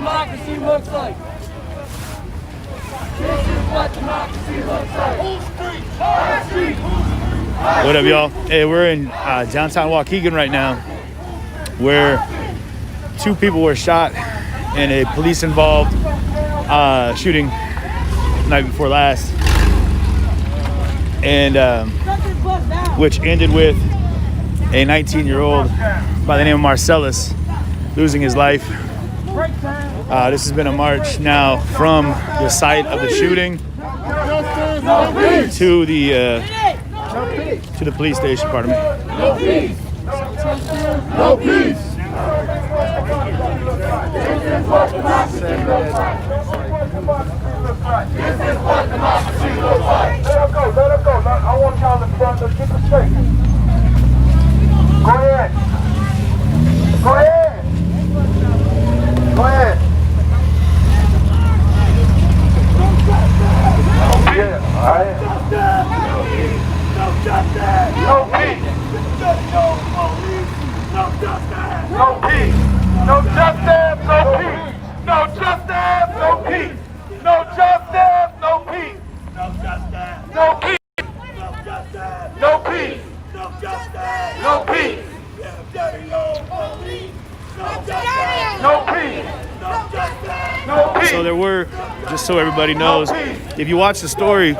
democracy looks like. This is what democracy looks like. What up, y'all? Hey, we're in downtown Waukegan right now, where 2 people were shot in a police-involved shooting night before last, and which ended with a 19-year-old by the name of Marcellus losing his life. This has been a march now from the site of the shooting to the police station. Pardon me. No peace. No peace. This is what democracy looks like. This is what democracy looks like. Let her go. Let her go. I want y'all to front. Let's get the straight. Go ahead. Go ahead. Go ahead. Yeah, all right. No justice. No peace. No justice. No peace. No justice. No peace. No justice. No peace. No justice. No peace. No justice. No peace. No justice. No peace. No justice. No peace. Dirty old police. No justice. No peace. No justice. No peace. So there were, just so everybody knows, if you watch the story,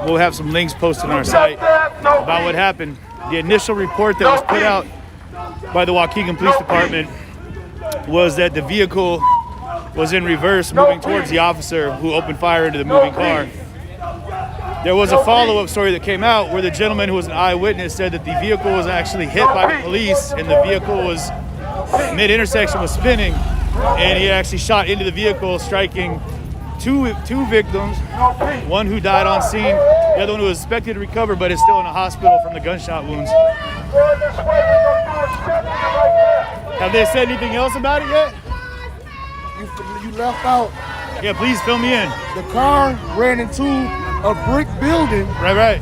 we'll have some links posted on our site about what happened. The initial report that was put out by the Waukegan Police Department was that the vehicle was in reverse, moving towards the officer who opened fire into the moving car. There was a follow-up story that came out where the gentleman who was an eyewitness said that the vehicle was actually hit by the police, and the vehicle was mid-intersection, was spinning, and he actually shot into the vehicle, striking two victims, one who died on scene, the other one who was expected to recover but is still in a hospital from the gunshot wounds. Have they said anything else about it yet? You left out. Yeah, please fill me in. The car ran into a brick building. Right.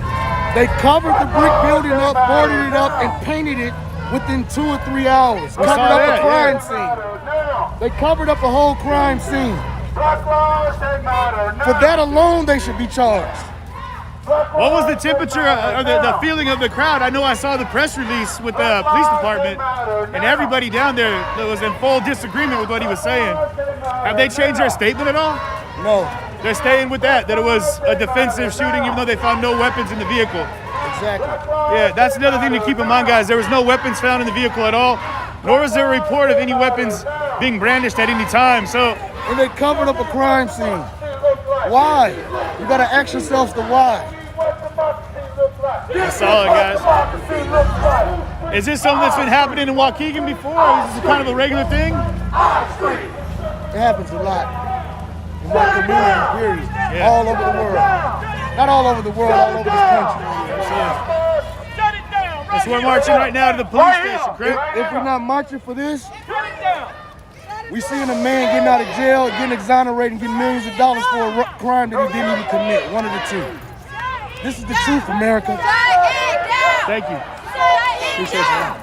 They covered the brick building up, boarded it up, and painted it within 2 or 3 hours. Covered up a crime scene. They covered up a whole crime scene. For that alone, they should be charged. What was the temperature or the feeling of the crowd? I know I saw the press release with the police department, and everybody down there was in full disagreement with what he was saying. Have they changed their statement at all? No. They're staying with that it was a defensive shooting, even though they found no weapons in the vehicle. Exactly. Yeah, that's another thing to keep in mind, guys. There was no weapons found in the vehicle at all, nor was there a report of any weapons being brandished at any time. And they covered up a crime scene. Why? You gotta ask yourselves the why. That's solid, guys. Is this something that's been happening in Waukegan before, or is this kind of a regular thing? It happens a lot in my community, period. Yeah. All over the world. Not all over the world, all over this country. So we're marching right now to the police station, correct? If we're not marching for this, we seeing a man getting out of jail, getting exonerated, and getting millions of dollars for a crime that he didn't even commit. One of the two. This is the truth, America. Thank you. Appreciate you.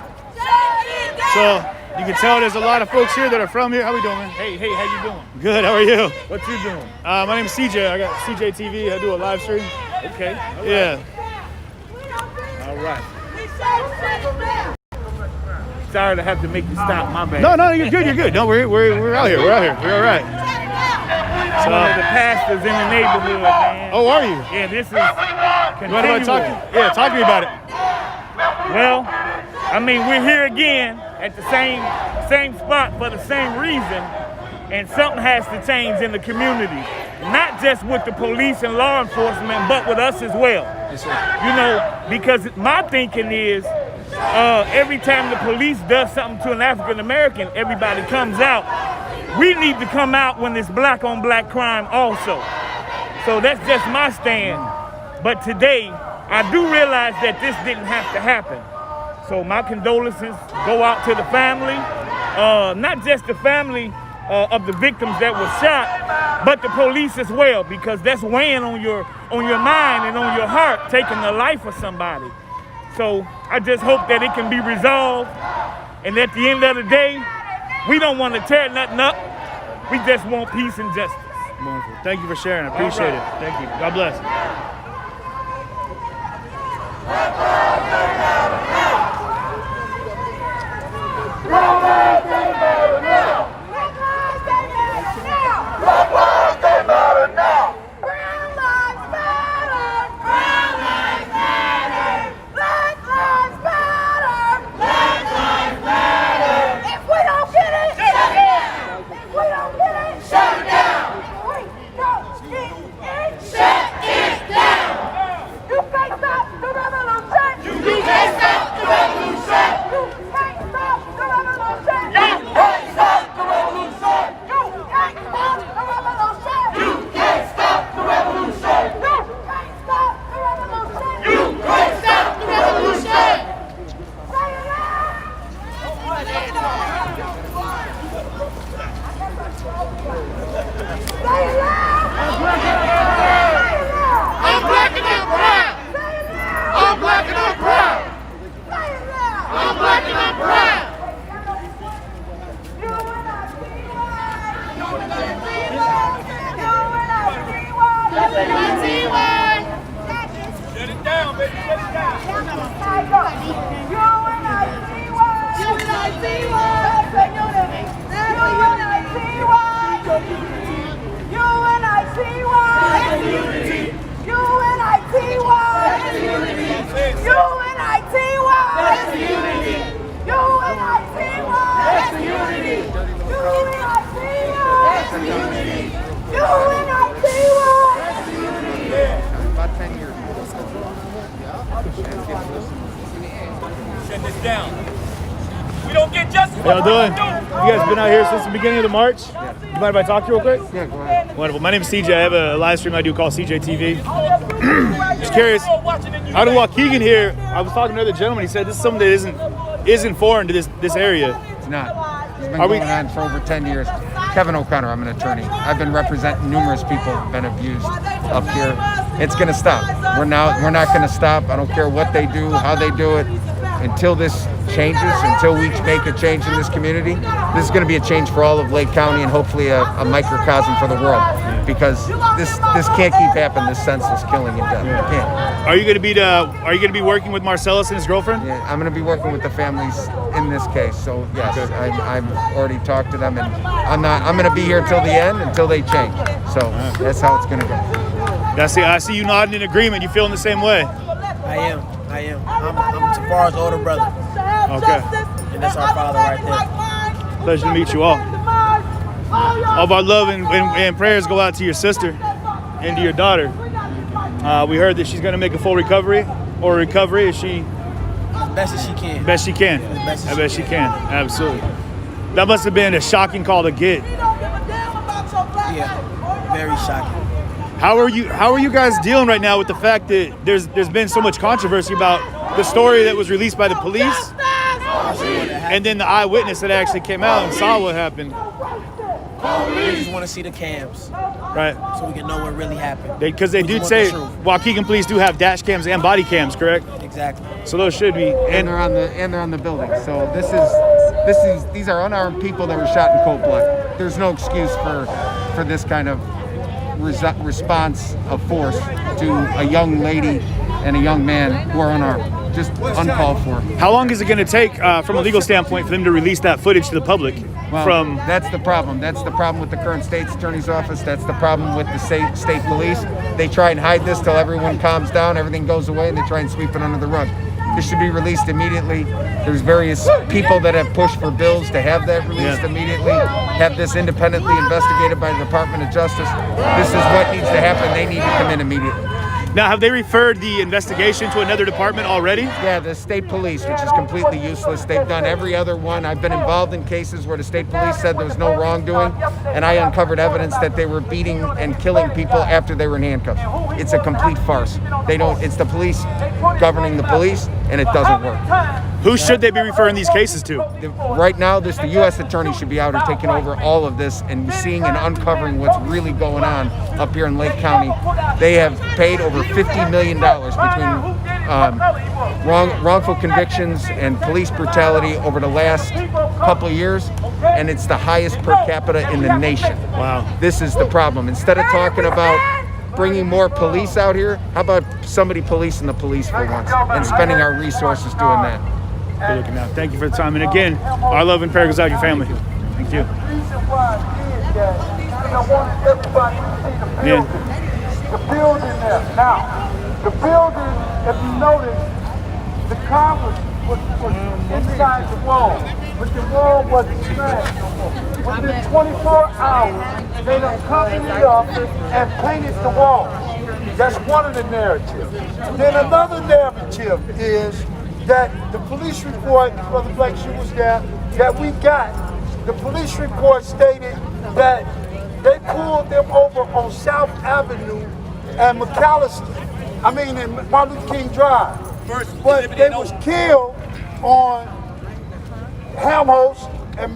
So you can tell there's a lot of folks here that are from here. How we doing, man? Hey, how you doing? Good. How are you? What you doing? My name is CJ. I got CJ TV. I do a live stream. Okay. Yeah. All right. Sorry to have to make you stop. My bad. No, you're good. You're good. No, we're out here. We're out here. We're all right. I'm one of the pastors in the neighborhood, man. Oh, are you? Yeah, this is You want to talk? Yeah, talk to me about it. Well, I mean, we're here again at the same spot for the same reason, and something has to change in the community. Not just with the police and law enforcement, but with us as well. Yes, sir. You know, because my thinking is every time the police does something to an African American, everybody comes out. We need to come out when it's black on black crime also. So that's just my stand. But today, I do realize that this didn't have to happen. So my condolences go out to the family, not just the family of the victims that were shot, but the police as well, because that's weighing on your mind and on your heart, taking the life of somebody. So I just hope that it can be resolved, and at the end of the day, we don't want to tear nothing up. We just want peace and justice. Wonderful. Thank you for sharing. I appreciate it. Thank you. God bless. How y'all doing? You guys been out here since the beginning of the march? Yeah. You mind if I talk to you real quick? Yeah, go ahead. Wonderful. My name is CJ. I have a live stream I do called CJ TV. Just curious, out of Waukegan here, I was talking to another gentleman. He said this is something that isn't foreign to this area. It's not. It's been going on for over 10 years. Kevin O'Connor, I'm an attorney. I've been representing numerous people who've been abused up here. It's going to stop. We're not going to stop. I don't care what they do, how they do it. Until this changes, until we make a change in this community, this is going to be a change for all of Lake County and hopefully a microcosm for the world. Because this can't keep happening. This senseless killing and death. It can't. Are you going to be working with Marcellus and his girlfriend? Yeah, I'm going to be working with the families in this case. So yes, I've already talked to them, and I'm going to be here until the end, until they change. So that's how it's going to go. I see you nodding in agreement. You feeling the same way? I am. I'm Tafar's older brother. Okay. And that's our father right there. Pleasure to meet you all. All of our love and prayers go out to your sister and to your daughter. We heard that she's going to make a full recovery. Is she? As best as she can. Best she can. As best as she can. Absolutely. That must have been a shocking call to get. Yeah, very shocking. How are you guys dealing right now with the fact that there's been so much controversy about the story that was released by the police and then the eyewitness that actually came out and saw what happened? We just want to see the cams, right? So we can know what really happened. Because they do say Waukegan police do have dash cams and body cams, correct? Exactly. So those should be, and they're on the building. So these are unarmed people that were shot in cold blood. There's no excuse for this kind of response of force to a young lady and a young man who are unarmed. Just uncalled for. How long is it going to take, from a legal standpoint, for them to release that footage to the public? Well, that's the problem. That's the problem with the current state's attorney's office. That's the problem with the state police. They try and hide this till everyone calms down, everything goes away, and they try and sweep it under the rug. This should be released immediately. There's various people that have pushed for bills to have that released immediately, have this independently investigated by the Department of Justice. This is what needs to happen. They need to come in immediately. Now, have they referred the investigation to another department already? Yeah, the state police, which is completely useless. They've done every other one. I've been involved in cases where the state police said there was no wrongdoing, and I uncovered evidence that they were beating and killing people after they were in handcuffs. It's a complete farce. It's the police governing the police, and it doesn't work. Who should they be referring these cases to? Right now, the U.S. attorney should be out and taking over all of this and seeing and uncovering what's really going on up here in Lake County. They have paid over $50 million between wrongful convictions and police brutality over the last couple of years. and it's the highest per capita in the nation. Wow. This is the problem. Instead of talking about bringing more police out here, how about somebody policing the police for once and spending our resources doing that? Good looking out. Thank you for the time. And again, our love and prayer goes out to your family. Thank you. The reason why I did that is I wanted everybody to see the building. The building there. Now, the building, if you notice, the car was inside the wall, but the wall wasn't smashed no more. Within 24 hours, they done covered it up and painted the wall. That's one of the narratives. Then another narrative is that the police report, Brother Blake, she was there, that we got, the police report stated that they pulled them over on South Avenue and in Martin Luther King Drive. But they was killed on Helmholtz and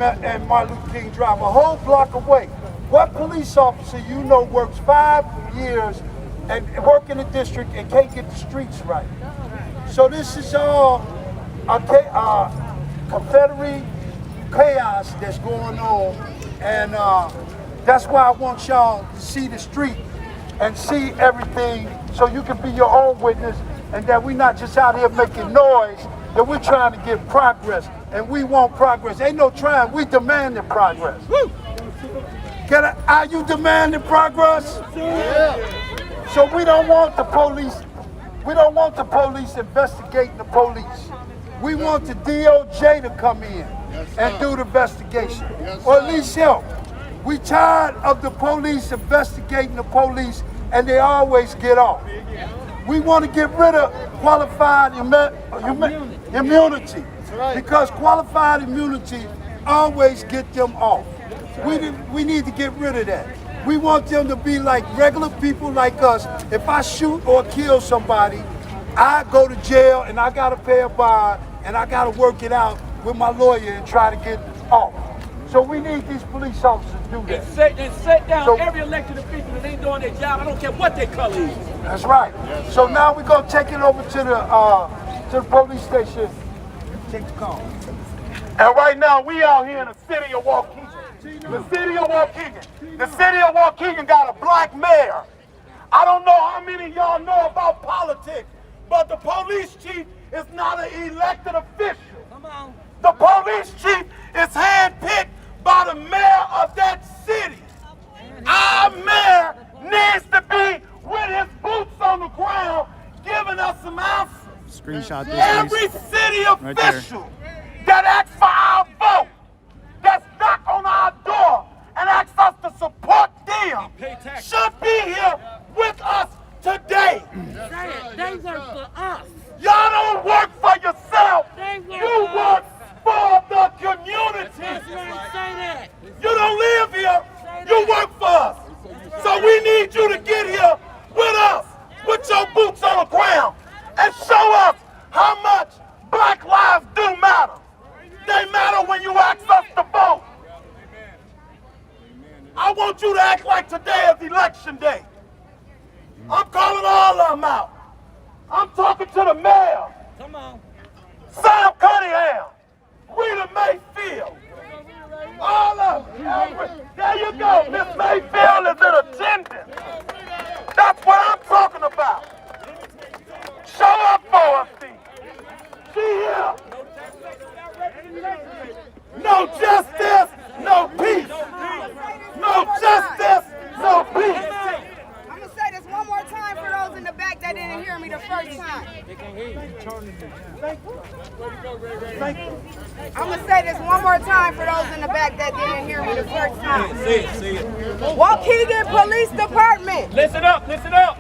Martin Luther King Drive, a whole block away. What police officer you know works 5 years and work in the district and can't get the streets right? So this is all a Confederate chaos that's going on, and that's why I want y'all to see the street and see everything so you can be your own witness, and that we're not just out here making noise, that we're trying to get progress, and we want progress. Ain't no trying, we demanding progress. Woo! Are you demanding progress? Yeah. So we don't want the police investigating the police. We want the DOJ to come in and do the investigation, or at least help. We tired of the police investigating the police and they always get off. We want to get rid of qualified immunity because qualified immunity always get them off. We need to get rid of that. We want them to be like regular people like us. If I shoot or kill somebody, I go to jail and I gotta pay a bond and I gotta work it out with my lawyer and try to get off. So we need these police officers to do that. And set down every elected official that ain't doing their job. I don't care what their color is. That's right. So now we're gonna take it over to the police station. Take the call. And right now we out here in the city of Waukegan. The city of Waukegan. The city of Waukegan got a black mayor. I don't know how many of y'all know about politics, but the police chief is not an elected official. Come on. The police chief is handpicked by the mayor of that city. Our mayor needs to be with his boots on the ground, giving us some answers. Screenshot this, Every please. city official that asks for our vote, that's knock on our door and asks us to support them, should be here with us today. They work for us. Y'all don't work for yourself. You work for the community. Say that. You don't live here. You work for us. So we need you to get here with us, with your boots on the ground, and show us how much black lives do matter. They matter when you ask us to vote. I want you to act like today is election day. I'm calling all of them out. I'm talking to the mayor. Come on. Sam Cunningham. Rita Mayfield. All of them. There you go. Miss Mayfield is in attendance. That's what I'm talking about. Show up for us, Steve. She here. No justice, no peace. No justice, no peace. I'm gonna say this one more time for those in the back that didn't hear me the first time. I'm gonna say this one more time for those in the back that didn't hear me the first time. See it. Waukegan Police Department. Listen up.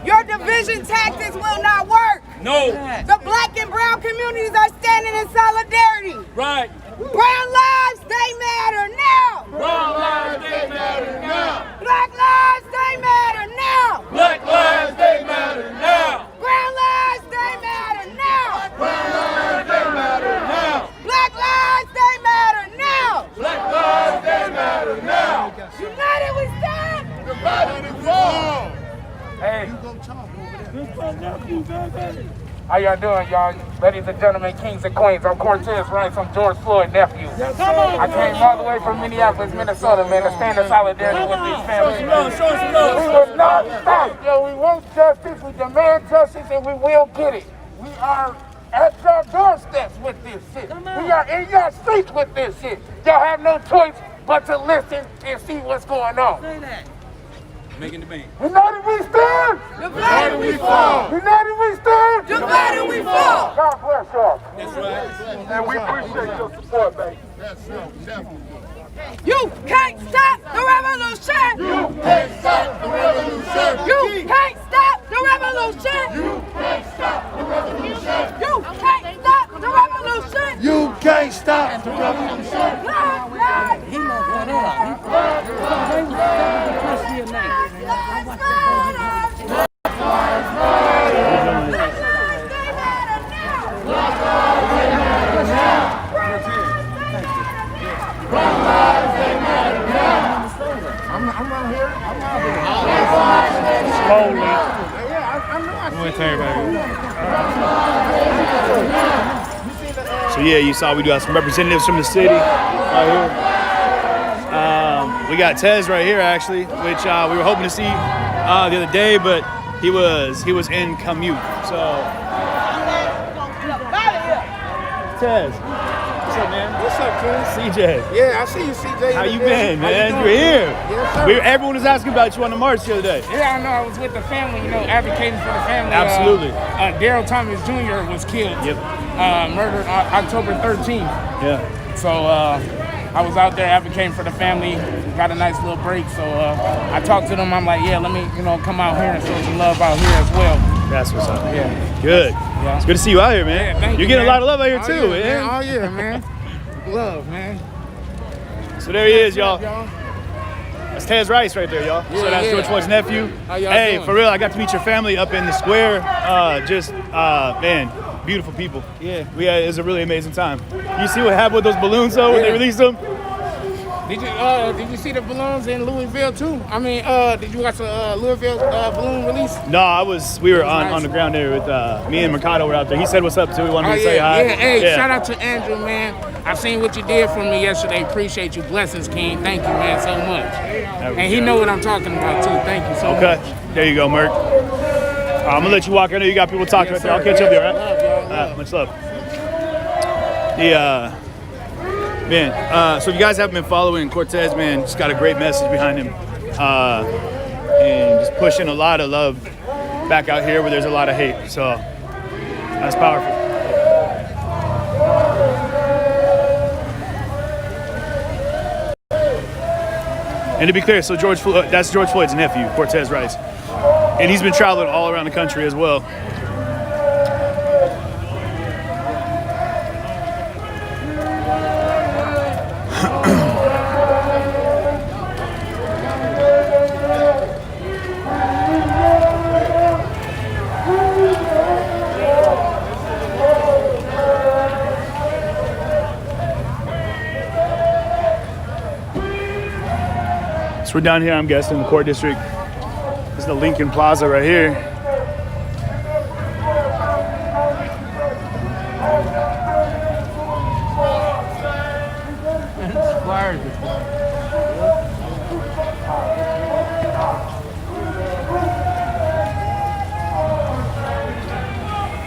Your division tactics will not work. No. The black and brown communities are standing in solidarity. Right. Brown lives, they matter now. Brown lives, they matter now. Black lives, they matter now. Black lives, they matter now. Brown lives, they matter now. Brown lives, they matter now. Black lives, they matter now. Black lives, they matter now. United we stand. Divided we fall. Hey. How y'all doing, y'all? Ladies and gentlemen, kings and queens, I'm Cortez Rice. I'm George Floyd's nephew. I came all the way from Minneapolis, Minnesota, man, to stand in solidarity with these families. We will not stop. Yo, we want justice, we demand justice, and we will get it. We are at your doorsteps with this shit. We are in your streets with this shit. Y'all have no choice but to listen and see what's going on. Making the band. United we stand. Divided we fall. United we stand. Divided we fall. God bless y'all. That's right. And we appreciate your support, baby. You can't stop the revolution. You can't stop the revolution. You can't stop the revolution. You can't stop the revolution. You can't stop the revolution. You can't stop the revolution. Black lives He knows what up. So yeah, you saw we do have some representatives from the city right here. We got Tez right here actually, which we were hoping to see the other day, but he was in commute. So Tez, what's up, man? What's up, Ken? CJ. Yeah, I see you, CJ. How you been, man? How You're here. Yes, sir. Everyone was asking about you on the march the other day. Yeah, I know. I was with the family, advocating for the family. Absolutely. Daryl Thomas Jr. was killed. Yep. Murdered October 13th. Yeah. So I was out there advocating for the family. Got a nice little break. So I talked to them. I'm like, yeah, let me, come out here and show some love out here as well. That's what's up. Yeah. Good. Yeah. It's good to see you out here, man. Yeah, thank You're you, getting man. a lot of love out here too, yeah, man. Oh yeah, man. Love, man. So there he is, y'all. That's Tez Rice right there, y'all. So that's George Floyd's nephew. How y'all Hey, doing? for real, I got to meet your family up in the square. Man, beautiful people. Yeah. It was a really amazing time. You see what happened with those balloons though when they released them? Did you see the balloons in Louisville too? I mean, did you watch the Louisville balloon release? No, we were on nice. the ground there with me and Mercado were out there. He said what's up too. He wanted me to say hi. Yeah. Hey, shout out to Andrew, man. I seen what you did for me yesterday. Appreciate you. Blessings, King. Thank you, man, so much. And he know what I'm talking about too. Thank you so much. Okay, there you go, Merc. I'm gonna let you walk. I know you got people talking right there. I'll catch up there, right? Love y'all. Much love. Man, so if you guys haven't been following Cortez, man, just got a great message behind him. And just pushing a lot of love back out here where there's a lot of hate. So that's powerful. And to be clear, so that's George Floyd's nephew, Cortez Rice. And he's been traveling all around the country as well. So we're down here, I'm guessing, in the Court District. This is the Lincoln Plaza right here.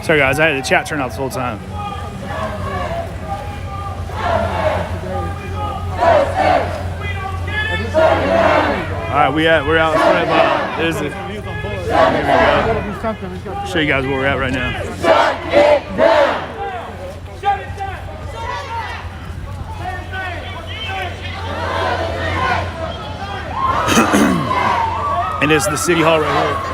Sorry guys, I had the chat turned off this whole time. All right, we're out in front of there's it. Here we go. Show you guys where we're at right now. And it's the city hall right here.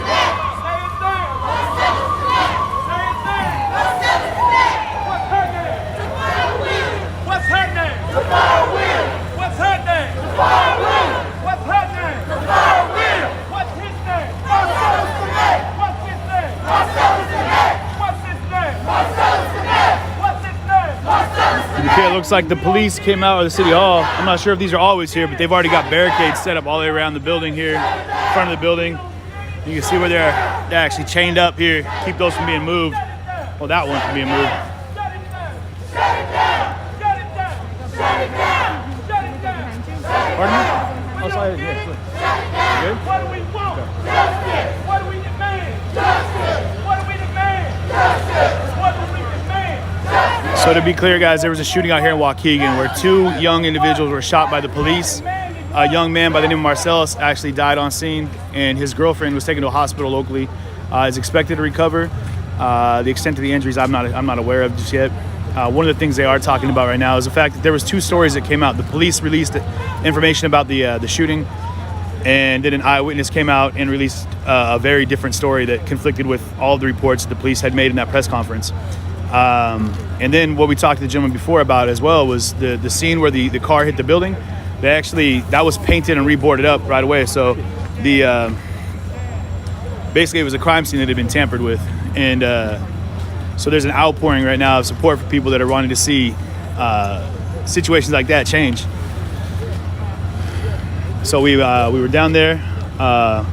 It looks like the police came out of the city hall. I'm not sure if these are always here, but they've already got barricades set up all the way around the building here, in front of the building. You can see where they're actually chained up here, keep those from being moved. Well, that one can be moved. Shut it down. Shut it down. Shut it down. Shut it down. Shut it down. Pardon me? Oh, sorry. Yeah, good. Good? What do we want? Justice. What do we demand? Justice. What do we demand? Justice. What do we demand? Justice. So to be clear, guys, there was a shooting out here in Waukegan where 2 young individuals were shot by the police. A young man by the name of Marcellus actually died on scene, and his girlfriend was taken to a hospital locally. Is expected to recover. The extent of the injuries, I'm not aware of just yet. One of the things they are talking about right now is the fact that there was 2 stories that came out. The police released information about the shooting, and then an eyewitness came out and released a very different story that conflicted with all of the reports that the police had made in that press conference. And then what we talked to the gentleman before about as well was the scene where the car hit the building. That was painted and reboarded up right away. So basically it was a crime scene that had been tampered with. And so there's an outpouring right now of support for people that are wanting to see situations like that change. So we were down there,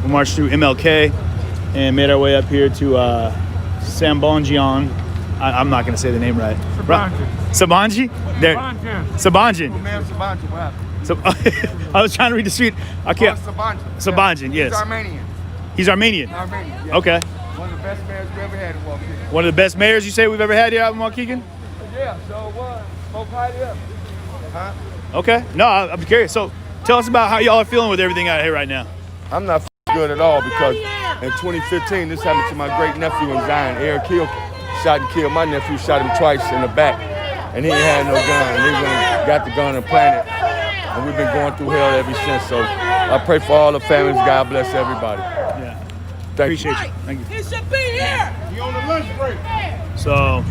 we marched through MLK and made our way up here to Sambonjian. I'm not going to say the name right. Sabanji? Sabanjan. Man, Sabanji, what happened? So, I was trying to read the street. I can't. Sabanjan, yes. He's Armenian. He's Armenian? Armenian, yeah. Okay. One of the best mayors we ever had in Waukegan. One of the best mayors you say we've ever had here out in Waukegan? Yeah, so what? Smoke high up. Huh? Okay. No, I'm curious. So tell us about how y'all are feeling with everything out here right now. I'm not good at all because in 2015, this happened to my great nephew in Zion. Eric Hill shot and killed my nephew, shot him twice in the back. And he ain't had no gun. He went and got the gun and planted. And we've been going through hell ever since. So I pray for all the families. God bless everybody. Yeah. Appreciate you. Thank you. He should be here. He on the lunch break. So,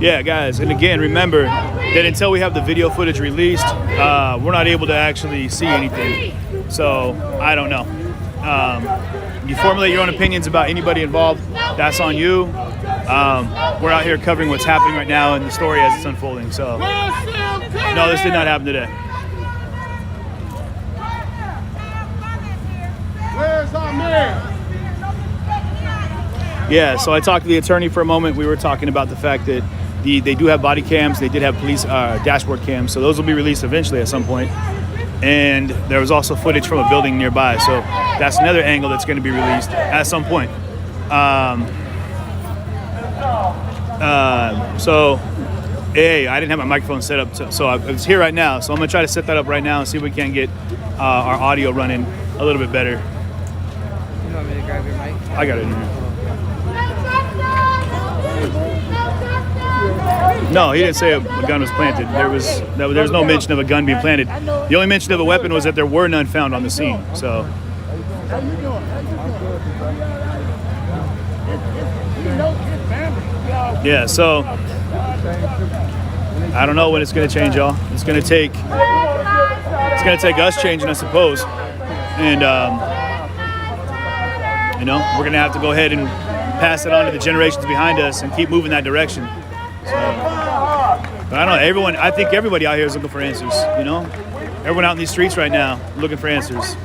yeah, guys, and again, remember that until we have the video footage released, we're not able to actually see anything. So, I don't know. You formulate your own opinions about anybody involved, that's on you. We're out here covering what's happening right now and the story as it's unfolding. So, no, this did not happen today. Where's our mayor? Yeah, so I talked to the attorney for a moment. We were talking about the fact that they do have body cams. They did have police dashboard cams. So those will be released eventually at some point. And there was also footage from a building nearby. So that's another angle that's going to be released at some point. So, hey, I didn't have my microphone set up. So it's here right now. So I'm going to try to set that up right now and see if we can get our audio running a little bit better. You want me to grab your mic? I got it in here. No, he didn't say a gun was planted. There was no mention of a gun being planted. The only mention of a weapon was that there were none found on the scene. So. Yeah, so I don't know when it's going to change, y'all. It's going to take us changing, I suppose. And you know, we're going to have to go ahead and pass it on to the generations behind us and keep moving that direction. So, but I don't know, I think everybody out here is looking for answers, you know? Everyone out in these streets right now looking for answers.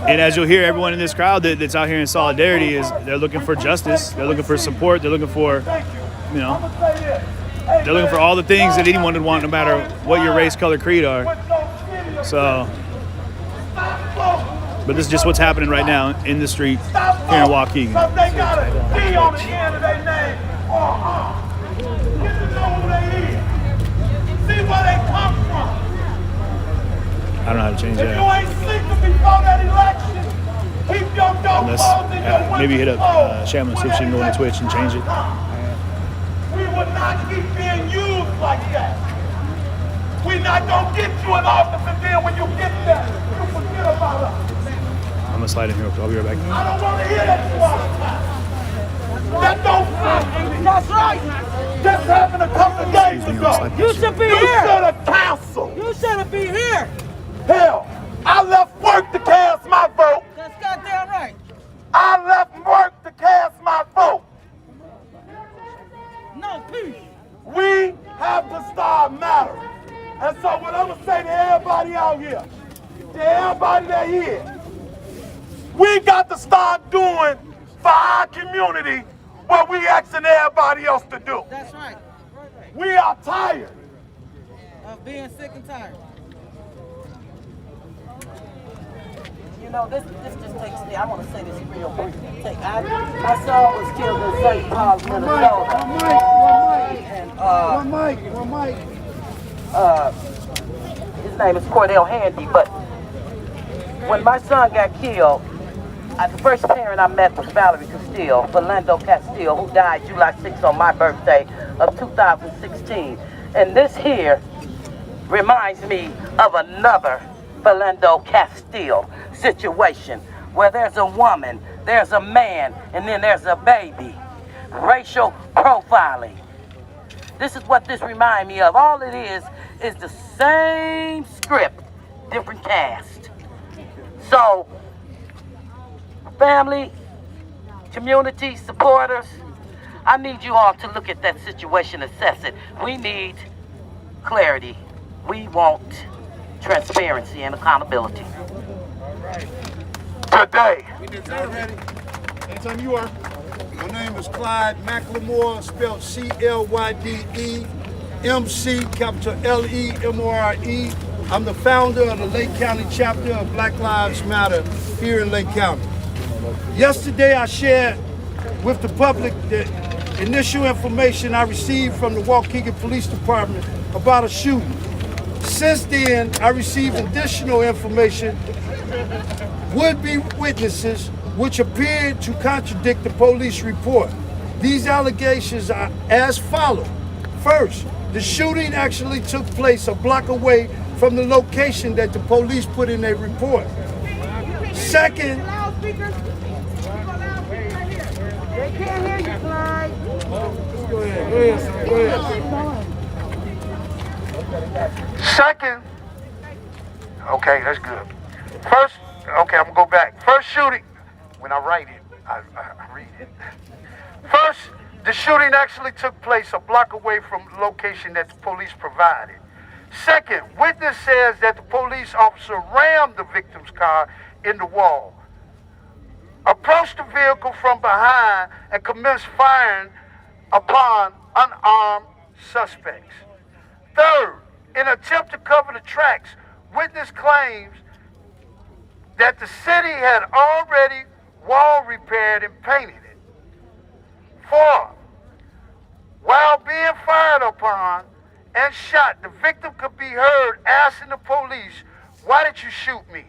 And as you'll hear, everyone in this crowd that's out here in solidarity they're looking for justice, they're looking for support, they're looking for, you know, they're looking for all the things that anyone would want no matter what your race, color, creed are. So, but this is just what's happening right now in the street here in Waukegan. They got a D on the end of their name. Get to know who they is. See where they come from. I don't know how to change If that. you ain't sleeping before that election, keep your door closed and your windows Maybe hit up closed. Shamlin, see if she can go on Twitch and change it. We will not keep being used like that. We're not going to get you in office and then when you get there, you forget about us. I'm gonna slide in here. I'll be right back. I don't want to hear that you all the time. That don't That's right. Just happened a couple of days ago. You should be You here. should have counseled. You shouldn't be here. Hell, I left work to cast my vote. That's goddamn right. I left work to cast my vote. No peace. We have to start mattering. And so what I'm going to say to everybody out here, to everybody that here, we got to start doing for our community what we asking everybody else to do. That's right. We are tired of being sick and tired. You know, this just takes me. I want to say this real brief. My son was killed in St. Paul, Minnesota. One mic. His name is Cordell Handy, but when my son got killed, the first parent I met was Valerie Castile, Philando Castile, who died July 6th on my birthday of 2016. And this here reminds me of another Philando Castile situation where there's a woman, there's a man, and then there's a baby. Racial profiling. This is what this reminds me of. All it is the same script, different cast. So, family, community, supporters, I need you all to look at that situation, assess it. We need clarity. We want transparency and accountability. Today. Anytime you are. My name is Clyde McLemore, spelled C-L-Y-D-E, M-C, capital L-E-M-O-R-E. I'm the founder of the Lake County chapter of Black Lives Matter here in Lake County. Yesterday I shared with the public the initial information I received from the Waukegan Police Department about a shooting. Since then, I received additional information, would-be witnesses, which appeared to contradict the police report. These allegations are as follows. First, the shooting actually took place a block away from the location that the police put in their report. Second, They can't hear you, Clyde. go ahead. Second, okay, that's good. First, okay, I'm gonna go back. First shooting, when I write it, I read it. First, the shooting actually took place a block away from the location that the police provided. Second, witness says that the police officer rammed the victim's car in the wall, approached the vehicle from behind, and commenced firing upon unarmed suspects. Third, in an attempt to cover the tracks, witness claims that the city had already wall repaired and painted it. Fourth, while being fired upon and shot, the victim could be heard asking the police, "Why did you shoot me?"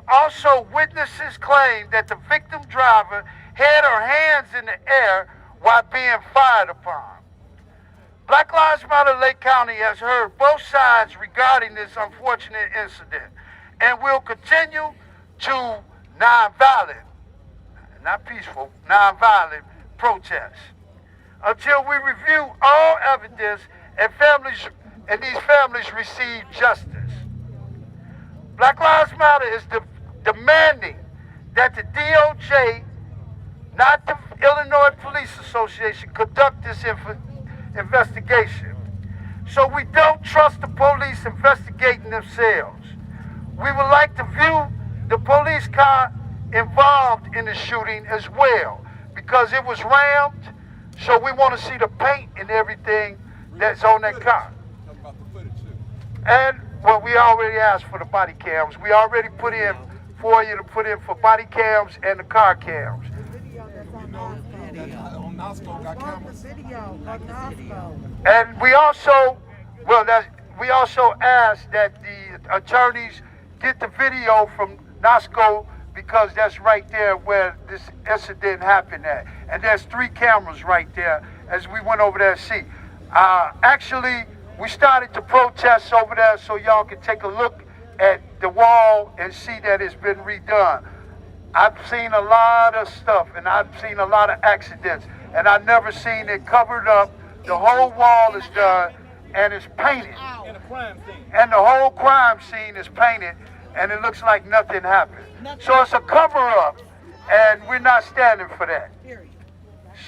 Also, witnesses claim that the victim driver had her hands in the air while being fired upon. Black Lives Matter Lake County has heard both sides regarding this unfortunate incident and will continue to nonviolent, not peaceful, nonviolent protests until we review all evidence and these families receive justice. Black Lives Matter is demanding that the DOJ, not the Illinois Police Association, conduct this investigation. So we don't trust the police investigating themselves. We would like to view the police car involved in the shooting as well, because it was rammed, so we want to see the paint and everything that's on that car. And, well, we already asked for the body cams. We already put in for you to put in for body cams and the car cams. And we also, we also asked that the attorneys get the video from NOSCO, because that's right there where this incident happened at. And there's 3 cameras right there as we went over there to see. Actually, we started to protest over there so y'all can take a look at the wall and see that it's been redone. I've seen a lot of stuff and I've seen a lot of accidents, and I've never seen it covered up. The whole wall is done and it's painted. And the whole crime scene is painted, and it looks like nothing happened. So it's a cover-up, and we're not standing for that.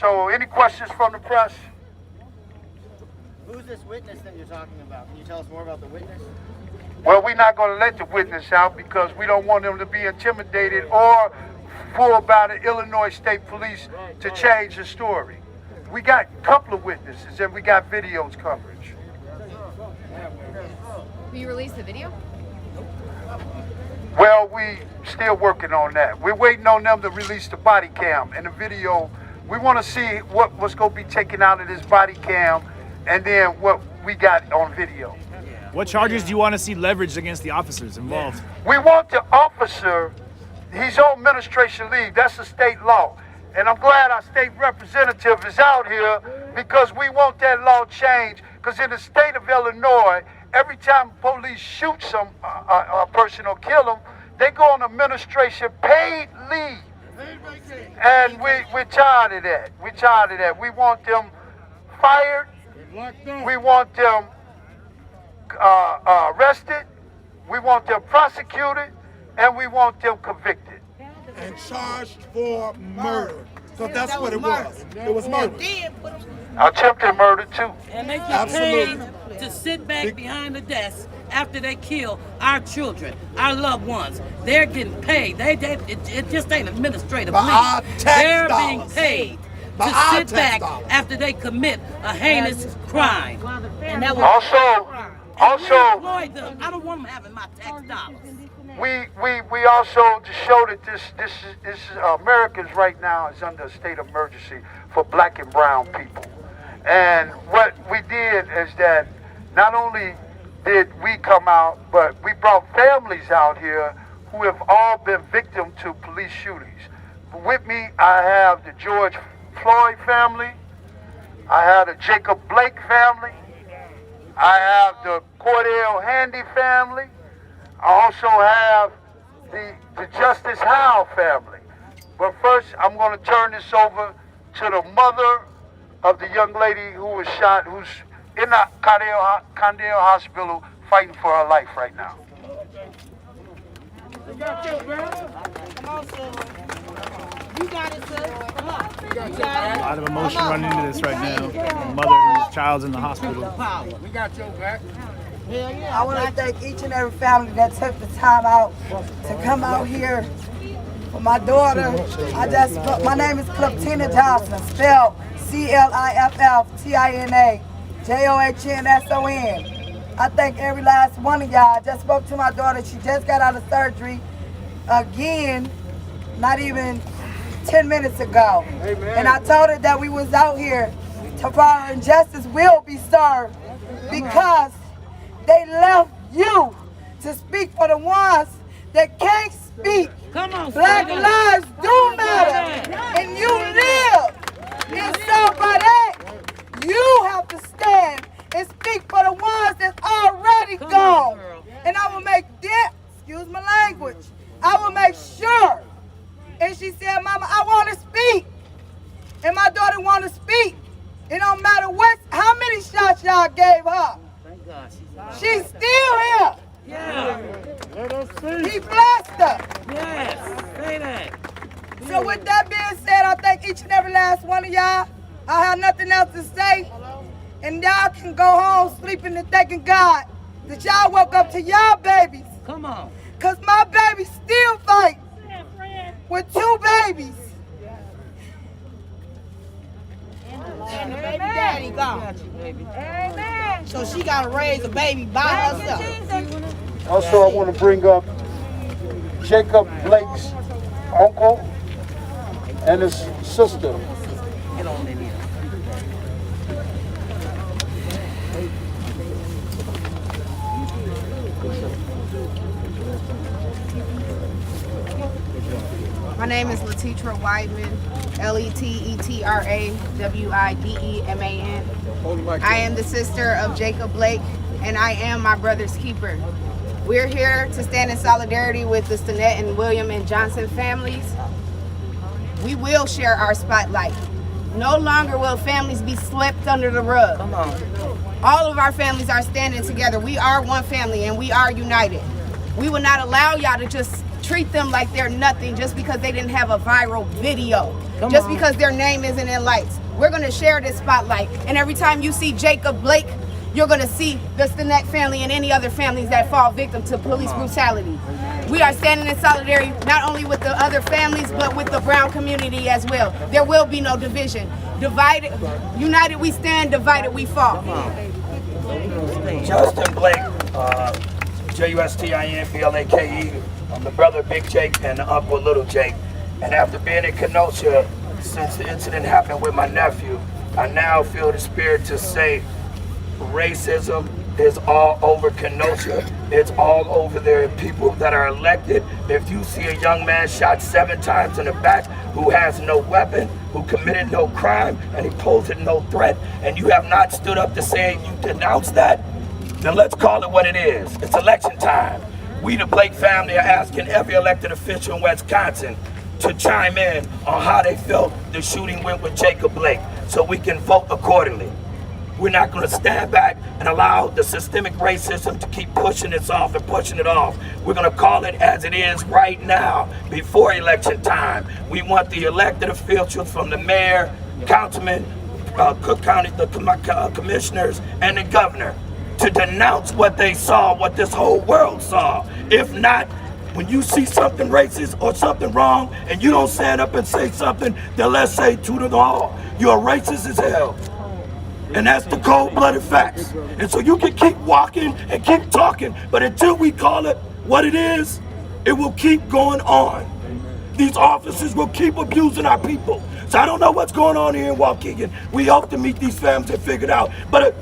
So any questions from the press? Who's this witness that you're talking about? Can you tell us more about the witness? Well, we're not going to let the witness out because we don't want them to be intimidated or pulled by the Illinois State Police to change the story. we got a couple of witnesses and we got videos coverage. Will you release the video? Well, we still working on that. We're waiting on them to release the body cam and the video. We want to see what's going to be taken out of this body cam and then what we got on video. What charges do you want to see leveraged against the officers involved? We want the officer, he's on administration leave. That's a state law. And I'm glad our state representative is out here because we want that law changed. Because in the state of Illinois, every time police shoot a person or kill them, they go on administration paid leave. And we're tired of that. We're tired of that. We want them fired. We want them arrested. We want them prosecuted. And we want them convicted. And charged for murder. Because that's what it was. It was murder. Attempted murder too. And they get paid to sit back behind the desk after they kill our children, our loved ones. They're getting paid. It just ain't administrative leave. They're being paid to sit back after they commit a heinous crime. And that was also, employ them. I don't want them having my tax dollars. We also to show that this Americans right now is under a state of emergency for black and brown people. And what we did is that not only did we come out, but we brought families out here who have all been victim to police shootings. With me, I have the George Floyd family. I have the Jacob Blake family. I have the Cordell Handy family. I also have the Justice Howe family. But first, I'm going to turn this over to the mother of the young lady who was shot, who's in the Condell Hospital fighting for her life right now. You got your brother. Come on, son. You got it, son. Come on. You got A lot of emotion running into this right now. The mother whose child's in the hospital. We got your back. I want to thank each and every family that took the time out to come out here for my daughter. My name is Cliftina Johnson, spelled Cliftina Johnson. I thank every last one of y'all. I just spoke to my daughter. She just got out of surgery again, not even 10 minutes ago. Amen. And I told her that we was out here to fire and justice will be served because they left you to speak for the ones that can't speak. Come on, Black lives do matter, and you live. And so by that, you have to stand and speak for the ones that's already gone. And I will make that, excuse my language, I will make sure. And she said, Mama, I want to speak. And my daughter want to speak. It don't matter how many shots y'all gave her. Thank God. She's still here. Yeah. Let us see. He blessed her. Yes. Say that. So with that being said, I thank each and every last one of y'all. I have nothing else to say. And y'all can go home sleeping and thanking God that y'all woke up to y'all babies. Come on. Because my baby still fights with 2 babies. And the baby daddy gone. Amen. So she got to raise a baby by herself. Also, I want to bring up Jacob Blake's uncle and his sister. Get on in here. My name is Letitra Wideman, Letetrawideman. I am the sister of Jacob Blake, and I am my brother's keeper. We're here to stand in solidarity with the Stinnett and William and Johnson families. We will share our spotlight. No longer will families be swept under the rug. Come on. All of our families are standing together. We are one family, and we are united. We will not allow y'all to just treat them like they're nothing just because they didn't have a viral video, just because their name isn't in lights. We're going to share this spotlight, and every time you see Jacob Blake, you're gonna see the Stinnett family and any other families that fall victim to police brutality. We are standing in solidarity not only with the other families, but with the brown community as well. There will be no division. United we stand, divided we fall. Justin Blake, Justin Blake. I'm the brother of Big Jake and the uncle of Little Jake. And after being in Kenosha since the incident happened with my nephew, I now feel the spirit to say racism is all over Kenosha. It's all over there. People that are elected. If you see a young man shot 7 times in the back who has no weapon, who committed no crime, and he posed no threat, and you have not stood up to say you denounce that, then let's call it what it is. It's election time. We, the Blake family, are asking every elected official in Wisconsin to chime in on how they felt the shooting went with Jacob Blake so we can vote accordingly. We're not going to stand back and allow the systemic racism to keep pushing us off and pushing it off. We're going to call it as it is right now, before election time. We want the elected officials from the mayor, councilman, Cook County, the commissioners, and the governor to denounce what they saw, what this whole world saw. If not, when you see something racist or something wrong and you don't stand up and say something, then let's say to them all, you're racist as hell. And that's the cold-blooded facts. And so you can keep walking and keep talking, but until we call it what it is, it will keep going on. These officers will keep abusing our people. So I don't know what's going on here in Waukegan. We hope to meet these families and figure it out. But it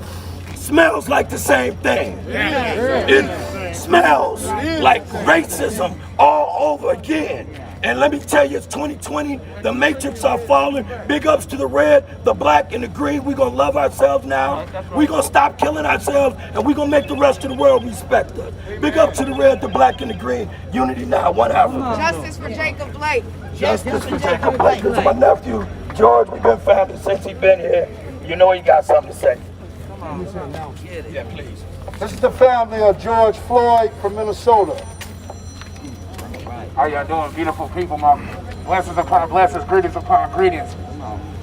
smells like the same thing. It smells like racism all over again. And let me tell you, it's 2020. The matrix are falling. Big ups to the red, the black, and the green. We're going to love ourselves now. We're going to stop killing ourselves, and we're going to make the rest of the world respect us. Big up to the red, the black, and the green. Unity now, one Africa. Justice for Jacob Blake. Justice for Jacob Blake. This is my nephew, George. We've been family since he's been here. You know he got something to say. Yeah, please. This is the family of George Floyd from Minnesota. How y'all doing, beautiful people? My blessings upon blessings, greetings upon greetings.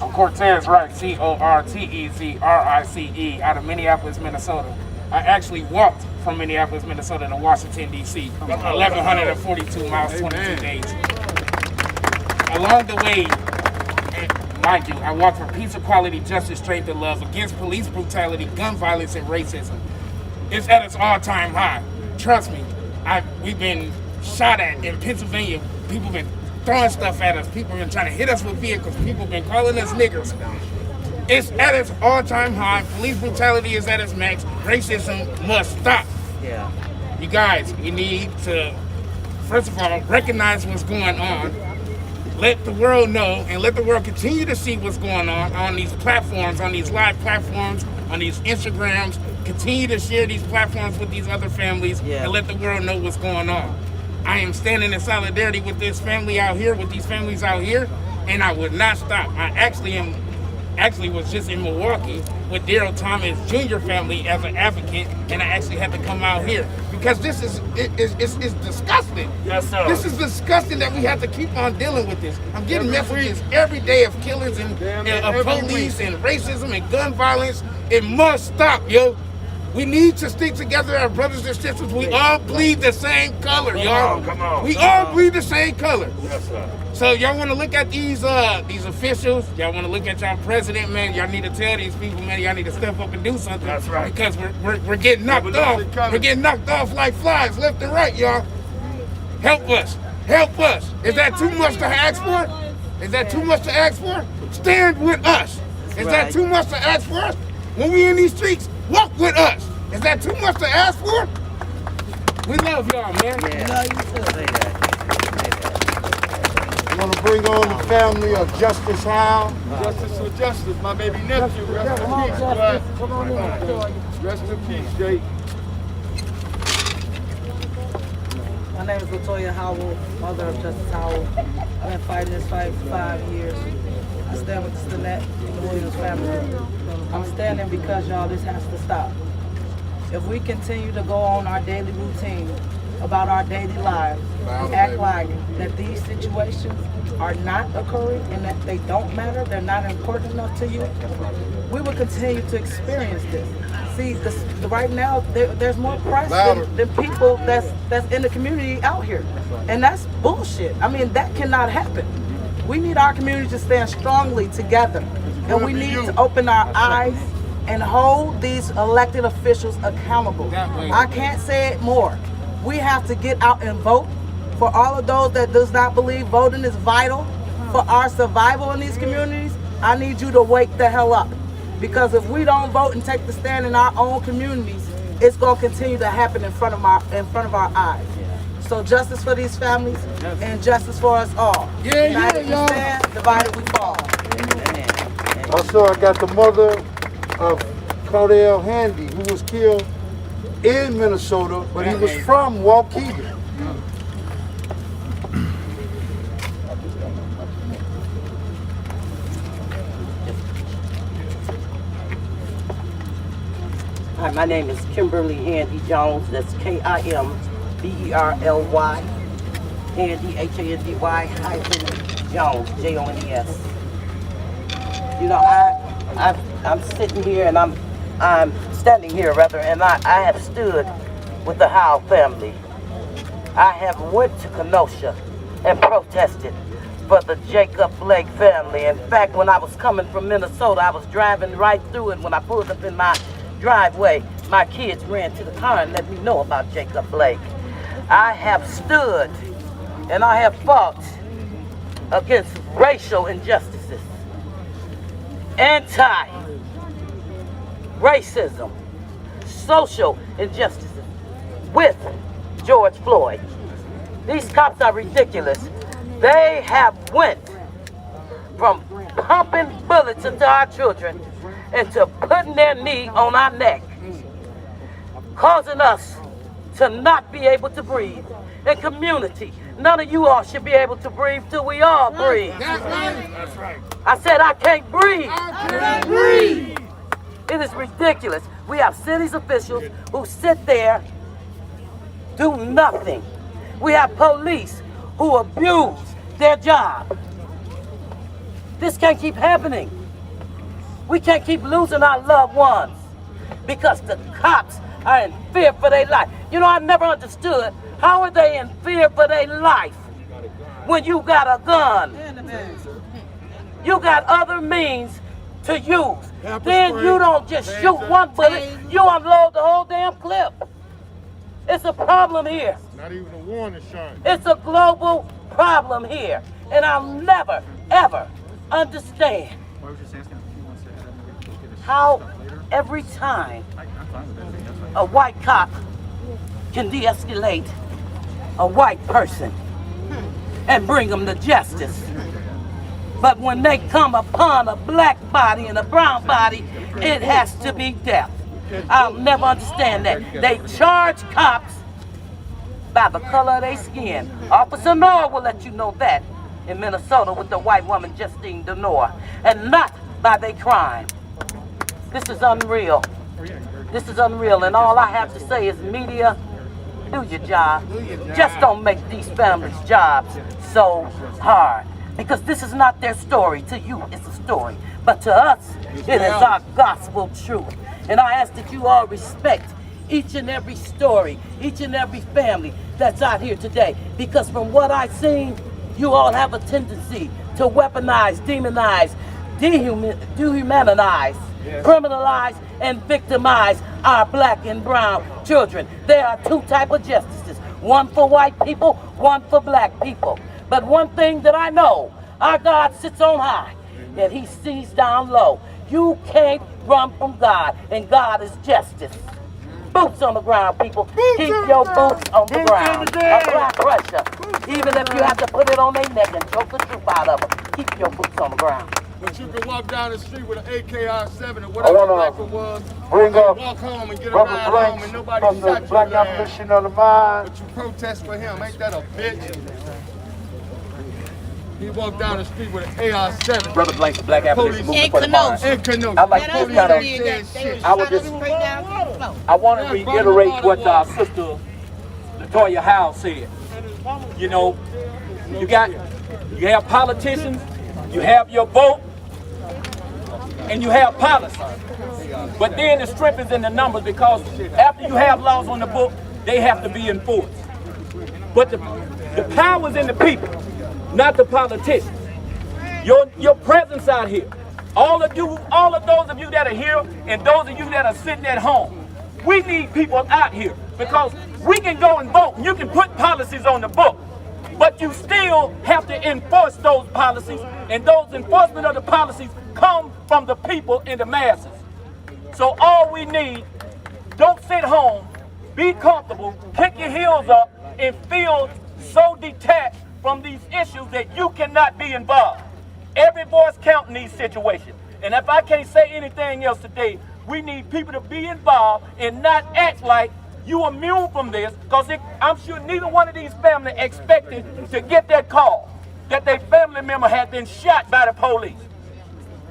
I'm Cortez Wright, Cortezrice, out of Minneapolis, Minnesota. I actually walked from Minneapolis, Minnesota to Washington, D.C. 1,142 miles, 22 days. Along the way, mind you, I walked for peace, equality, justice, strength, and love against police brutality, gun violence, and racism. It's at its all-time high. Trust me, we've been shot at in Pennsylvania. People been throwing stuff at us. People been trying to hit us with vehicles. People been calling us niggers. It's at its all-time high. Police brutality is at its max. Racism must stop. Yeah. You guys, we need to, first of all, recognize what's going on. Let the world know and let the world continue to see what's going on these platforms, on these live platforms, on these Instagrams. Continue to share these platforms with these other families and let the world know what's going on. I am standing in solidarity with this family out here, with these families out here, and I would not stop. I actually was just in Milwaukee with Daryl Thomas Jr. family as an advocate, and I actually had to come out here because this is it's disgusting. Yes, sir. This is disgusting that we have to keep on dealing with this. I'm getting messages every day of killings and of police and racism and gun violence. It must stop, yo. We need to stick together as brothers and sisters. We all bleed the same color, y'all. We all bleed the same color. Yes, sir. So y'all want to look at these officials? Y'all want to look at y'all president, man? Y'all need to tell these people, man, y'all need to step up and do something. That's right. Because we're getting knocked off. We're getting knocked off like flies, left and right, y'all. Help us. Help us. Is that too much to ask for? Is that too much to ask for? Stand with us. Is that too much to ask for us? When we in these streets, walk with us. Is that too much to ask for? We love y'all, man. Yeah. We love you too. I want to bring on the family of Justice Howe. Justice for justice, my baby nephew. Rest in peace, Clyde. Rest in peace, Jake. My name is Latoya Howell, mother of Justice Howell. I've been fighting this fight for 5 years. I stand with the Stinnett and the Williams family. I'm standing because, y'all, this has to stop. If we continue to go on our daily routine about our daily lives and act like that these situations are not occurring and that they don't matter, they're not important enough to you, we will continue to experience this. See, right now, there's more press than people that's in the community out here. And that's bullshit. I mean, that cannot happen. We need our community to stand strongly together. And we need to open our eyes and hold these elected officials accountable. I can't say it more. We have to get out and vote. For all of those that does not believe voting is vital for our survival in these communities, I need you to wake the hell up. Because if we don't vote and take the stand in our own communities, it's going to continue to happen in front of our eyes. So justice for these families and justice for us all. United we stand, divided we fall. Also, I got the mother of Claudel Handy, who was killed in Minnesota, but he was from Waukegan. Hi, my name is Kimberly Handy Jones. That's Kimberly, Handy, Handy hyphen Jones, Jones. You know, I'm sitting here and I'm standing here rather, and I have stood with the Howe family. I have went to Kenosha and protested for the Jacob Blake family. In fact, when I was coming from Minnesota, I was driving right through it. When I pulled up in my driveway, my kids ran to the car and let me know about Jacob Blake. I have stood and I have fought against racial injustices, anti-racism, social injustices with George Floyd. These cops are ridiculous. They have went from pumping bullets into our children into putting their knee on our neck, causing us to not be able to breathe. In community, none of you all should be able to breathe till we all breathe. That's right. I said I can't breathe. I can't breathe. It is ridiculous. We have city's officials who sit there, do nothing. We have police who abuse their job. This can't keep happening. We can't keep losing our loved ones because the cops are in fear for their life. You know, I never understood, how are they in fear for their life when you got a gun? You got other means to use. Then you don't just shoot one bullet, you unload the whole damn clip. It's a problem here. Not even a warning shot. It's a global problem here. And I'll never, ever understand how every time a white cop can de-escalate a white person and bring them to justice. But when they come upon a black body and a brown body, it has to be death. I'll never understand that. They charge cops by the color of their skin. Officer Noor will let you know that in Minnesota with the white woman Justine Denore, and not by their crime. This is unreal. This is unreal, and all I have to say is, media, do your job. Just don't make these families' jobs so hard, because this is not their story. To you, it's a story, but to us, it is our gospel truth. And I ask that you all respect each and every story, each and every family that's out here today, because from what I've seen, you all have a tendency to weaponize, demonize, dehumanize, criminalize, and victimize our black and brown children. There are two types of justices, one for white people, one for black people. But one thing that I know, our God sits on high and he sees down low. You can't run from God, and God is justice. Boots on the ground, people. Keep your boots on the ground. Apply pressure. Even if you have to put it on their neck and choke the truth out of them, keep your boots on the ground. But you can walk down the street with an AKR-7 or whatever the rifle was, bring up walk home and get a ride home and nobody from the shot you Black in the ass. Abolition of the Mind. But you protest for him, ain't that a bitch? He walked down the street with an AR-7. Brother Blank's the Black Abolition Movement for the Mind. In Kenosha. I like to kind of, I want to reiterate what sister Toya Howe said. You know, you have politicians, you have your vote, and you have policy. But then the strength is in the numbers, because after you have laws on the book, they have to be enforced. But the power is in the people, not the politicians. Your presence out here, all of those of you that are here and those of you that are sitting at home, we need people out here, because we can go and vote and you can put policies on the book, but you still have to enforce those policies, and those enforcement of the policies come from the people and the masses. So all we need, don't sit home, be comfortable, kick your heels up, and feel so detached from these issues that you cannot be involved. Every voice counts in these situations. And if I can't say anything else today, we need people to be involved and not act like you immune from this, because I'm sure neither one of these families expected to get that call that their family member had been shot by the police.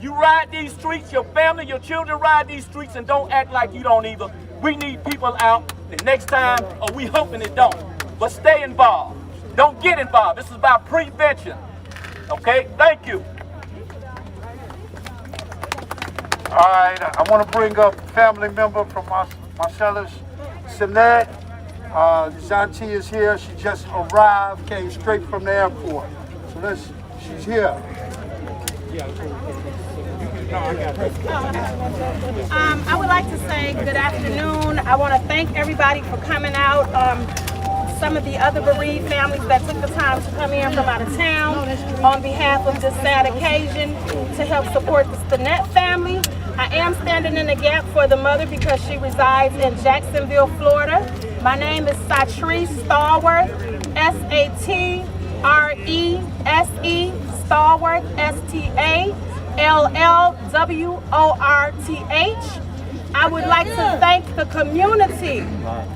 You ride these streets, your family, your children ride these streets, and don't act like you don't either. We need people out the next time, or we hoping it don't. But stay involved. Don't get involved. This is about prevention. Okay? Thank you. All right, I want to bring up a family member from Marcellus Sinet. His auntie is here. She just arrived, came straight from the airport. So she's here. I would like to say good afternoon. I want to thank everybody for coming out. Some of the other bereaved families that took the time to come in from out of town on behalf of this sad occasion to help support the Stinnett family. I am standing in the gap for the mother because she resides in Jacksonville, Florida. My name is Satrese Stallworth, S-A-T-R-E-S-E, Stallworth, S-T-A-L-L-W-O-R-T-H. I would like to thank the community.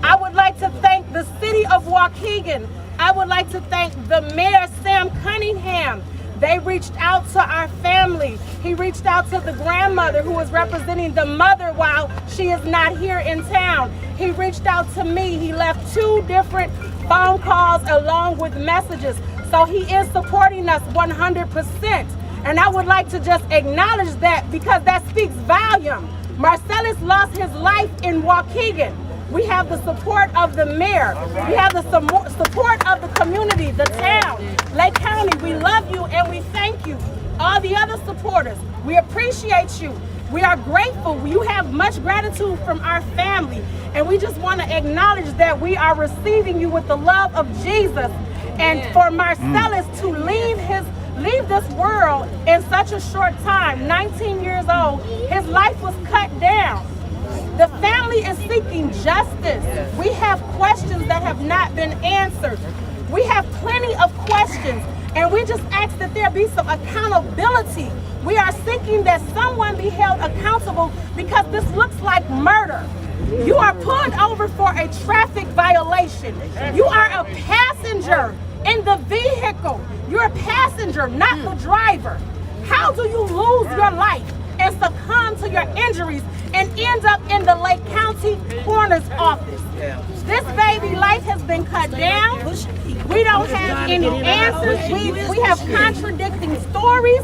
I would like to thank the city of Waukegan. I would like to thank the mayor, Sam Cunningham. They reached out to our family. He reached out to the grandmother who is representing the mother while she is not here in town. He reached out to me. He left 2 different phone calls along with messages. So he is supporting us 100%. And I would like to just acknowledge that, because that speaks volume. Marcellus lost his life in Waukegan. We have the support of the mayor. We have the support of the community, the town, Lake County. We love you and we thank you. All the other supporters, we appreciate you. We are grateful. You have much gratitude from our family. And we just want to acknowledge that we are receiving you with the love of Jesus. And for Marcellus to leave this world in such a short time, 19 years old, his life was cut down. The family is seeking justice. We have questions that have not been answered. We have plenty of questions, and we just ask that there be some accountability. We are seeking that someone be held accountable, because this looks like murder. You are pulled over for a traffic violation. You are a passenger in the vehicle. You're a passenger, not the driver. How do you lose your life and succumb to your injuries and end up in the Lake County coroner's office? This baby life has been cut down. We don't have any answers. We have contradicting stories.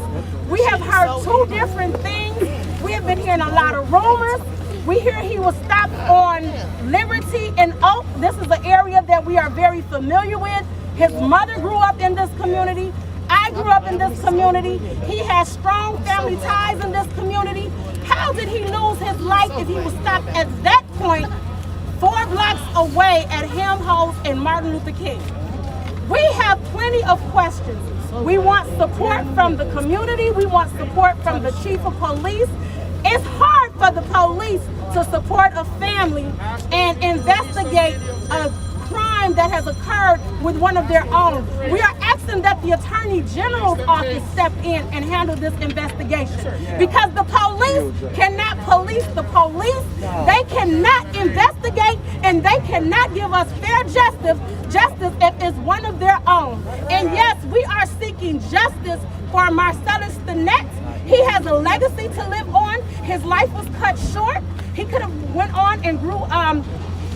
We have heard 2 different things. We have been hearing a lot of rumors. We hear he was stopped on Liberty and Oak. This is an area that we are very familiar with. His mother grew up in this community. I grew up in this community. He has strong family ties in this community. How did he lose his life if he was stopped at that point 4 blocks away at Helmholtz and Martin Luther King? We have plenty of questions. We want support from the community. We want support from the chief of police. It's hard for the police to support a family and investigate a crime that has occurred with one of their own. We are asking that the Attorney General's office step in and handle this investigation, because the police cannot police the police. They cannot investigate, and they cannot give us fair justice if it's one of their own. And yes, we are seeking justice for Marcellus Stinnett. He has a legacy to live on. His life was cut short. He could have went on and grew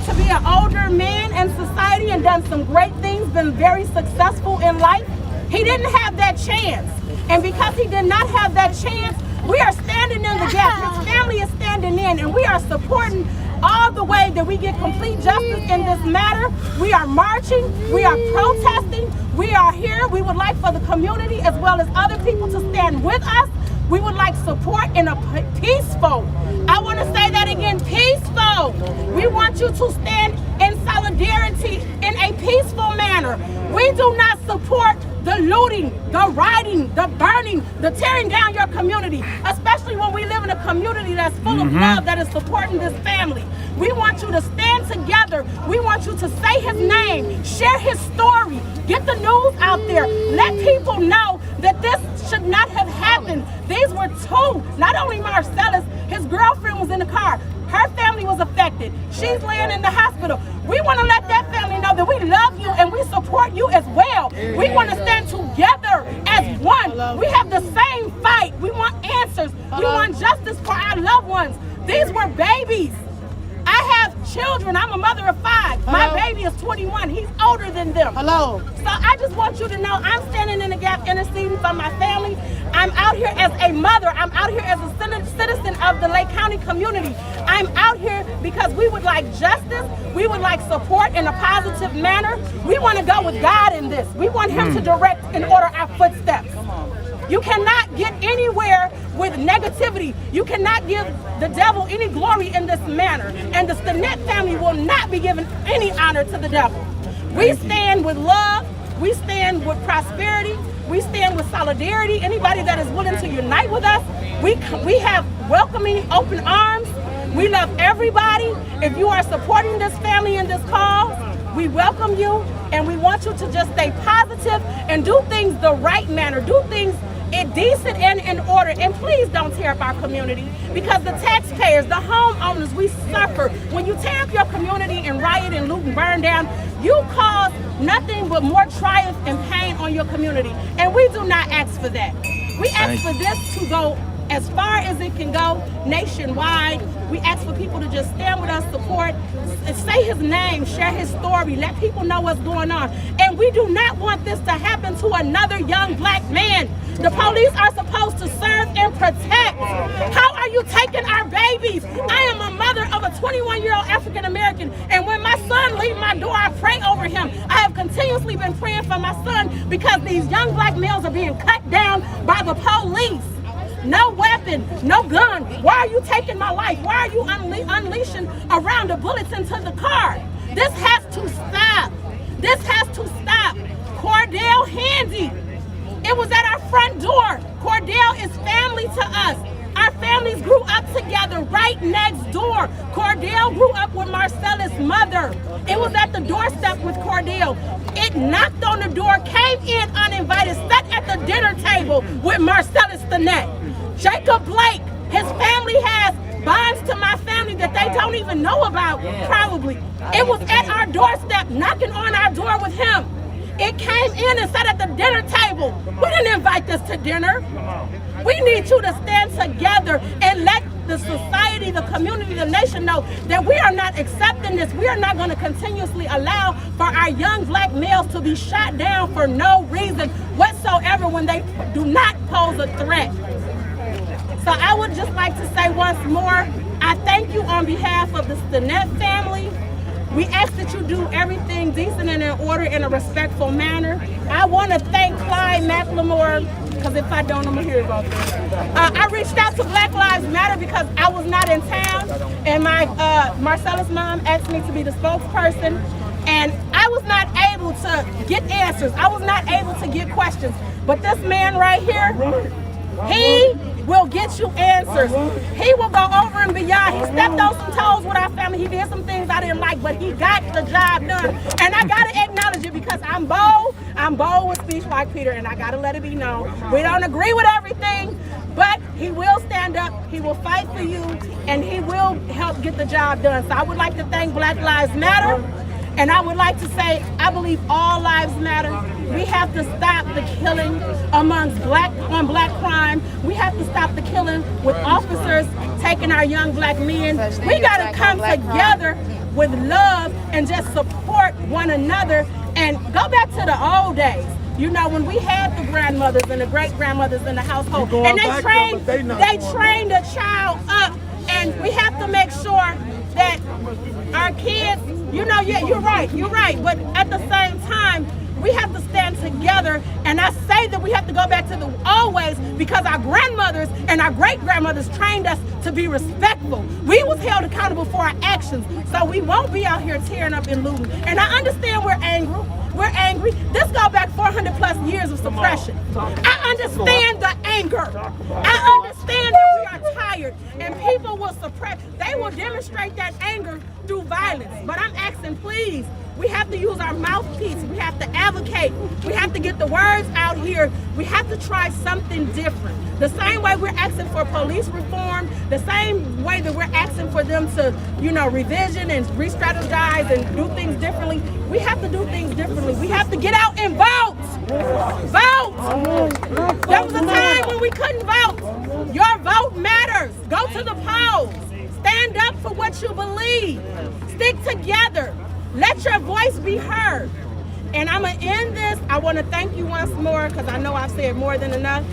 to be an older man in society and done some great things, been very successful in life. He didn't have that chance. And because he did not have that chance, we are standing in the gap. His family is standing in, and we are supporting all the way that we get complete justice in this matter. We are marching, we are protesting, we are here. We would like for the community as well as other people to stand with us. We would like support in a peaceful, I want to say that again, peaceful. We want you to stand in solidarity in a peaceful manner. We do not support the looting, the rioting, the burning, the tearing down your community, especially when we live in a community that's full of love, that is supporting this family. We want you to stand together. We want you to say his name, share his story, get the news out there, let people know that this should not have happened. These were two, not only Marcellus, his girlfriend was in the car. Her family was affected. She's laying in the hospital. We want to let that family know that we love you and we support you as well. We want to stand together as one. We have the same fight. We want answers. We want justice for our loved ones. These were babies. I have children. I'm a mother of 5. My baby is 21. He's older than them. So I just want you to know I'm standing in the gap interceding for my family. I'm out here as a mother. I'm out here as a citizen of the Lake County community. I'm out here because we would like justice. We would like support in a positive manner. We want to go with God in this. We want him to direct and order our footsteps. You cannot get anywhere with negativity. You cannot give the devil any glory in this manner. And the Stinnett family will not be given any honor to the devil. We stand with love. We stand with prosperity. We stand with solidarity. Anybody that is willing to unite with us, we have welcoming, open arms. We love everybody. If you are supporting this family in this cause, we welcome you, and we want you to just stay positive and do things the right manner. Do things in decent and in order. And please don't tear up our community, because the taxpayers, the homeowners, we suffer. When you tear up your community and riot and loot and burn down, you cause nothing but more triumph and pain on your community. And we do not ask for that. We ask for this to go as far as it can go nationwide. We ask for people to just stand with us, support, say his name, share his story, let people know what's going on. And we do not want this to happen to another young black man. The police are supposed to serve and protect. How are you taking our babies? I am a mother of a 21-year-old African American, and when my son leaves my door, I pray over him. I have continuously been praying for my son because these young black males are being cut down by the police. No weapon, no gun. Why are you taking my life? Why are you unleashing a round of bullets into the car? This has to stop. This has to stop. Cordell Handy, it was at our front door. Cordell is family to us. Our families grew up together right next door. Cordell grew up with Marcellus' mother. It was at the doorstep with Cordell. It knocked on the door, came in uninvited, sat at the dinner table with Marcellus Stinnett. Jacob Blake, his family has bonds to my family that they don't even know about, probably. It was at our doorstep, knocking on our door with him. It came in and sat at the dinner table. We didn't invite this to dinner. We need you to stand together and let the society, the community, the nation know that we are not accepting this. We are not going to continuously allow for our young black males to be shot down for no reason whatsoever when they do not pose a threat. So I would just like to say once more, I thank you on behalf of the Stinnett family. We ask that you do everything decent and in order in a respectful manner. I want to thank Clyde McLemore, because if I don't, I'm going to hear about this. I reached out to Black Lives Matter because I was not in town, and my Marcellus' mom asked me to be the spokesperson, and I was not able to get answers. I was not able to get questions. But this man right here, he will get you answers. He will go over and beyond. He stepped on some toes with our family. He did some things I didn't like, but he got the job done. And I gotta acknowledge it because I'm bold. I'm bold with speech like Peter, and I gotta let it be known. We don't agree with everything, but he will stand up, he will fight for you, and he will help get the job done. So I would like to thank Black Lives Matter. And I would like to say, I believe all lives matter. We have to stop the killing amongst black crime. We have to stop the killing with officers taking our young black men. We gotta come together. with love and just support one another and go back to the old days. You know, when we had the grandmothers and the great-grandmothers in the household, and they trained a child up, and we have to make sure that our kids, you know, yeah, you're right, but at the same time, we have to stand together, and I say that we have to go back to the old ways because our grandmothers and our great-grandmothers trained us to be respectful. We was held accountable for our actions, so we won't be out here tearing up and looting. And I understand we're angry. We're angry. This goes back 400 plus years of suppression. I understand the anger. I understand that we are tired and people will suppress. They will demonstrate that anger through violence. But I'm asking, please, we have to use our mouthpiece. We have to advocate. We have to get the words out here. We have to try something different. The same way we're asking for police reform, the same way that we're asking for them to, you know, revision and re-strategize and do things differently, we have to do things differently. We have to get out and vote. Vote. There was a time when we couldn't vote. Your vote matters. Go to the polls. Stand up for what you believe. Stick together. Let your voice be heard. And I'm going to end this. I want to thank you once more because I know I've said more than enough.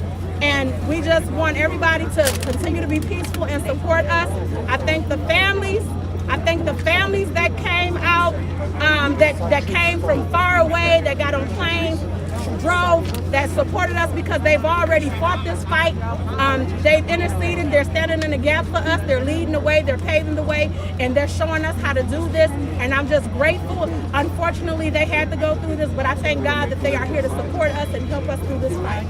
And we just want everybody to continue to be peaceful and support us. I thank the families. I thank the families that came out, that came from far away, that got on planes, drove, that supported us because they've already fought this fight. They've interceded, they're standing in the gap for us, they're leading the way, they're paving the way, and they're showing us how to do this, and I'm just grateful. Unfortunately, they had to go through this, but I thank God that they are here to support us and help us through this fight.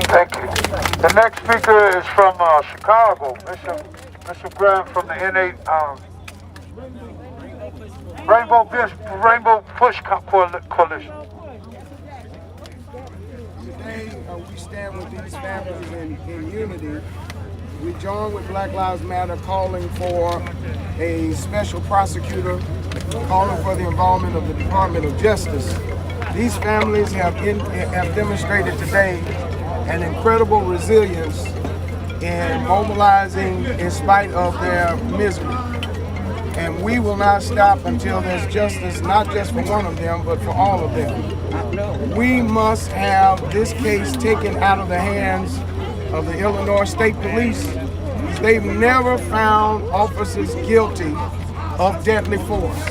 Thank you. The next speaker is from Chicago, Mr. Graham from the Rainbow Push Coalition. Today, we stand with these families in unity. We join with Black Lives Matter calling for a special prosecutor, calling for the involvement of the Department of Justice. These families have demonstrated today an incredible resilience in mobilizing in spite of their misery. And we will not stop until there's justice, not just for one of them, but for all of them. We must have this case taken out of the hands of the Illinois State Police. They've never found officers guilty of deadly force.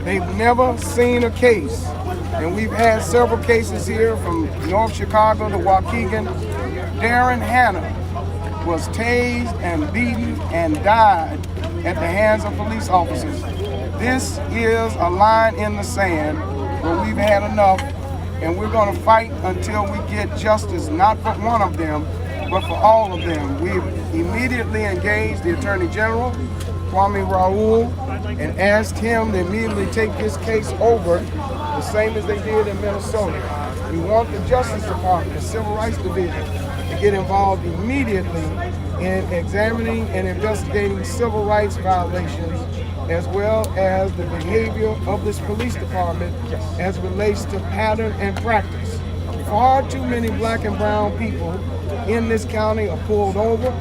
They've never seen a case. And we've had several cases here from North Chicago to Waukegan. Darren Hanna was tased and beaten and died at the hands of police officers. This is a line in the sand where we've had enough, and we're going to fight until we get justice, not for one of them, but for all of them. We've immediately engaged the Attorney General, Kwame Raoul, and asked him to immediately take this case over, the same as they did in Minnesota. We want the Justice Department, the Civil Rights Division, to get involved immediately in examining and investigating civil rights violations, as well as the behavior of this police department as relates to pattern and practice. Far too many black and brown people in this county are pulled over.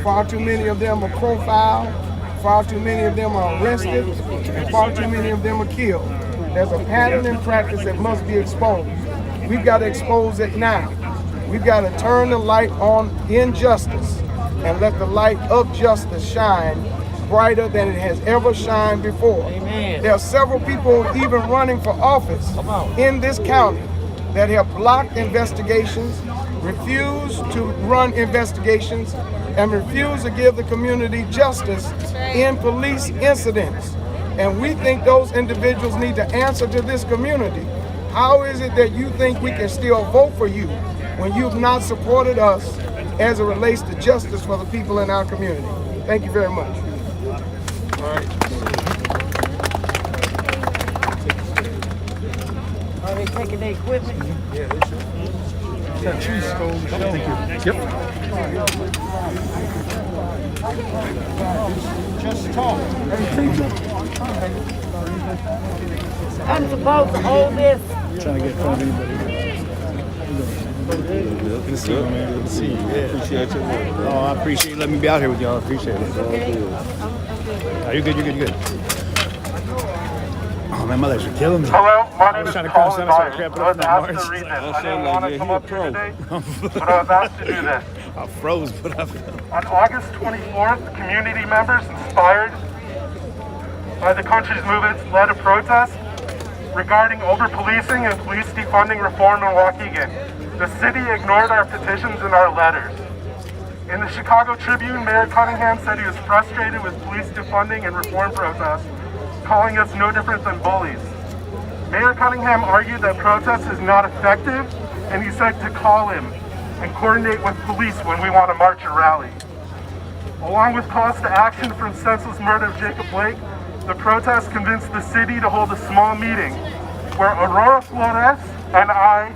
Far too many of them are profiled. Far too many of them are arrested. And far too many of them are killed. There's a pattern and practice that must be exposed. We've got to expose it now. We've got to turn the light on injustice and let the light of justice shine brighter than it has ever shined before. Amen. There are several people even running for office in this county that have blocked investigations, refused to run investigations, and refused to give the community justice in police incidents. And we think those individuals need to answer to this community. How is it that you think we can still vote for you when you've not supported us as it relates to justice for the people in our community? Thank you very much. All right. Are they taking their equipment? Yeah, they should. That tree stole the show. Thank you. Yep. Just talk. I'm supposed to hold this. Trying to get front of anybody. Good to see you, man. Good to see you. Yeah. Appreciate your work. Oh, I appreciate you letting me be out here with y'all. I appreciate it. Okay. Oh, you're good, you're good, you're good. Oh man, my legs are killing me. Hello, my name was is trying to Paul crash down and start cramping I up was in that asked march. to read this. I sound didn't like want to you're come a up here pro. today, but I was asked to do this. I froze, but I On August 24th, community members inspired by the country's movements led a protest regarding over-policing and police defunding reform in Waukegan. The city ignored our petitions and our letters. In the Chicago Tribune, Mayor Cunningham said he was frustrated with police defunding and reform protests, calling us no different than bullies. Mayor Cunningham argued that protest is not effective, and he said to call him and coordinate with police when we want to march or rally. Along with calls to action from senseless murder of Jacob Blake, the protest convinced the city to hold a small meeting where Aurora Flores and I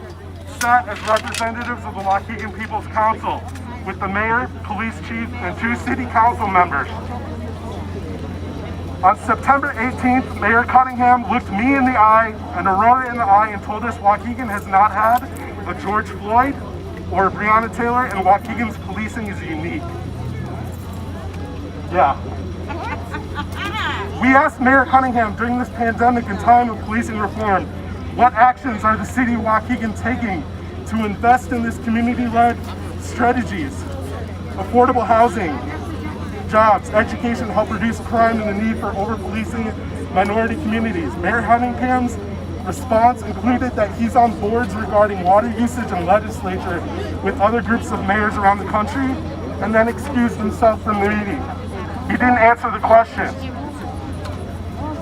sat as representatives of the Waukegan People's Council with the mayor, police chief, and 2 city council members. On September 18th, Mayor Cunningham looked me in the eye and Aurora in the eye and told us Waukegan has not had a George Floyd or a Breonna Taylor, and Waukegan's policing is unique. Yeah. We asked Mayor Cunningham during this pandemic and time of policing reform, what actions are the city of Waukegan taking to invest in this community-led strategies, affordable housing, jobs, education to help reduce crime and the need for over-policing minority communities. Mayor Cunningham's response included that he's on boards regarding water usage and legislature with other groups of mayors around the country, and then excused himself from the meeting. He didn't answer the question.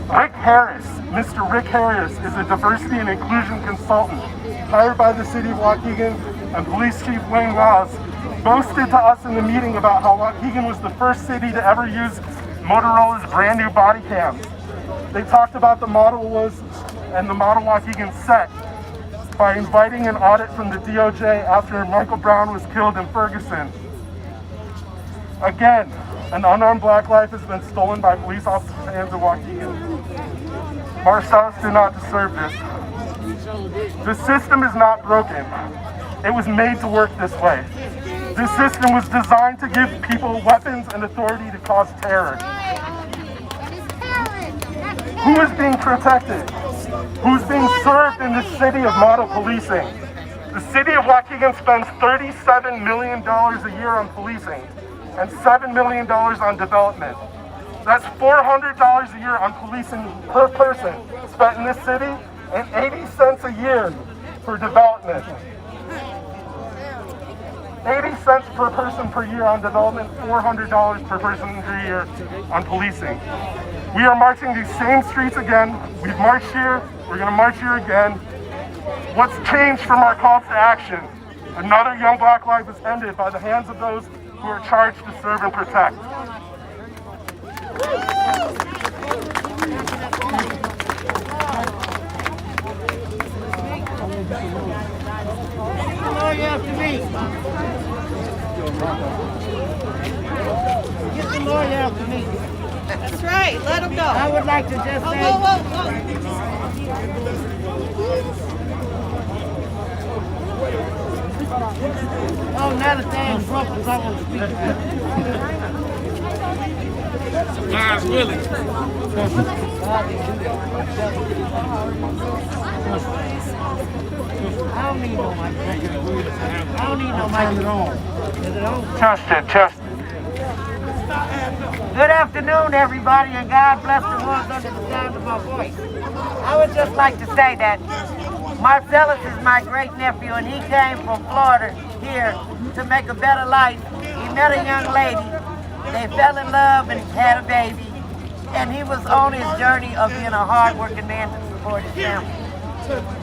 Rick Harris, Mr. Rick Harris, is a diversity and inclusion consultant hired by the city of Waukegan, and Police Chief Wayne Laws boasted to us in the meeting about how Waukegan was the first city to ever use Motorola's brand new body cams. They talked about the model and the model Waukegan set by inviting an audit from the DOJ after Michael Brown was killed in Ferguson. Again, an unarmed black life has been stolen by police officers' hands in Waukegan. Marcellus did not deserve this. The system is not broken. It was made to work this way. This system was designed to give people weapons and authority to cause terror. Who is being protected? Who's being served in the city of model policing? The city of Waukegan spends $37 million a year on policing and $7 million on development. That's $400 a year on policing per person spent in this city, and 80 cents a year for development. 80 cents per person per year on development, $400 per person per year on policing. We are marching these same streets again. We've marched here, we're gonna march here again. What's changed from our calls to action? Another young black life was ended by the hands of those who are charged to serve and protect. Get the lawyer after me. That's right. Let him go. I would like to just say. Oh, now the thing's broke because I want to speak. Guys, really. I don't need no mic. I don't need no mic at all. Is it on? Test it. Good afternoon, everybody, and God bless the ones under the sound of my voice. I would just like to say that Marcellus is my great nephew, and he came from Florida here to make a better life. He met a young lady, they fell in love and had a baby, and he was on his journey of being a hard-working man to support his family.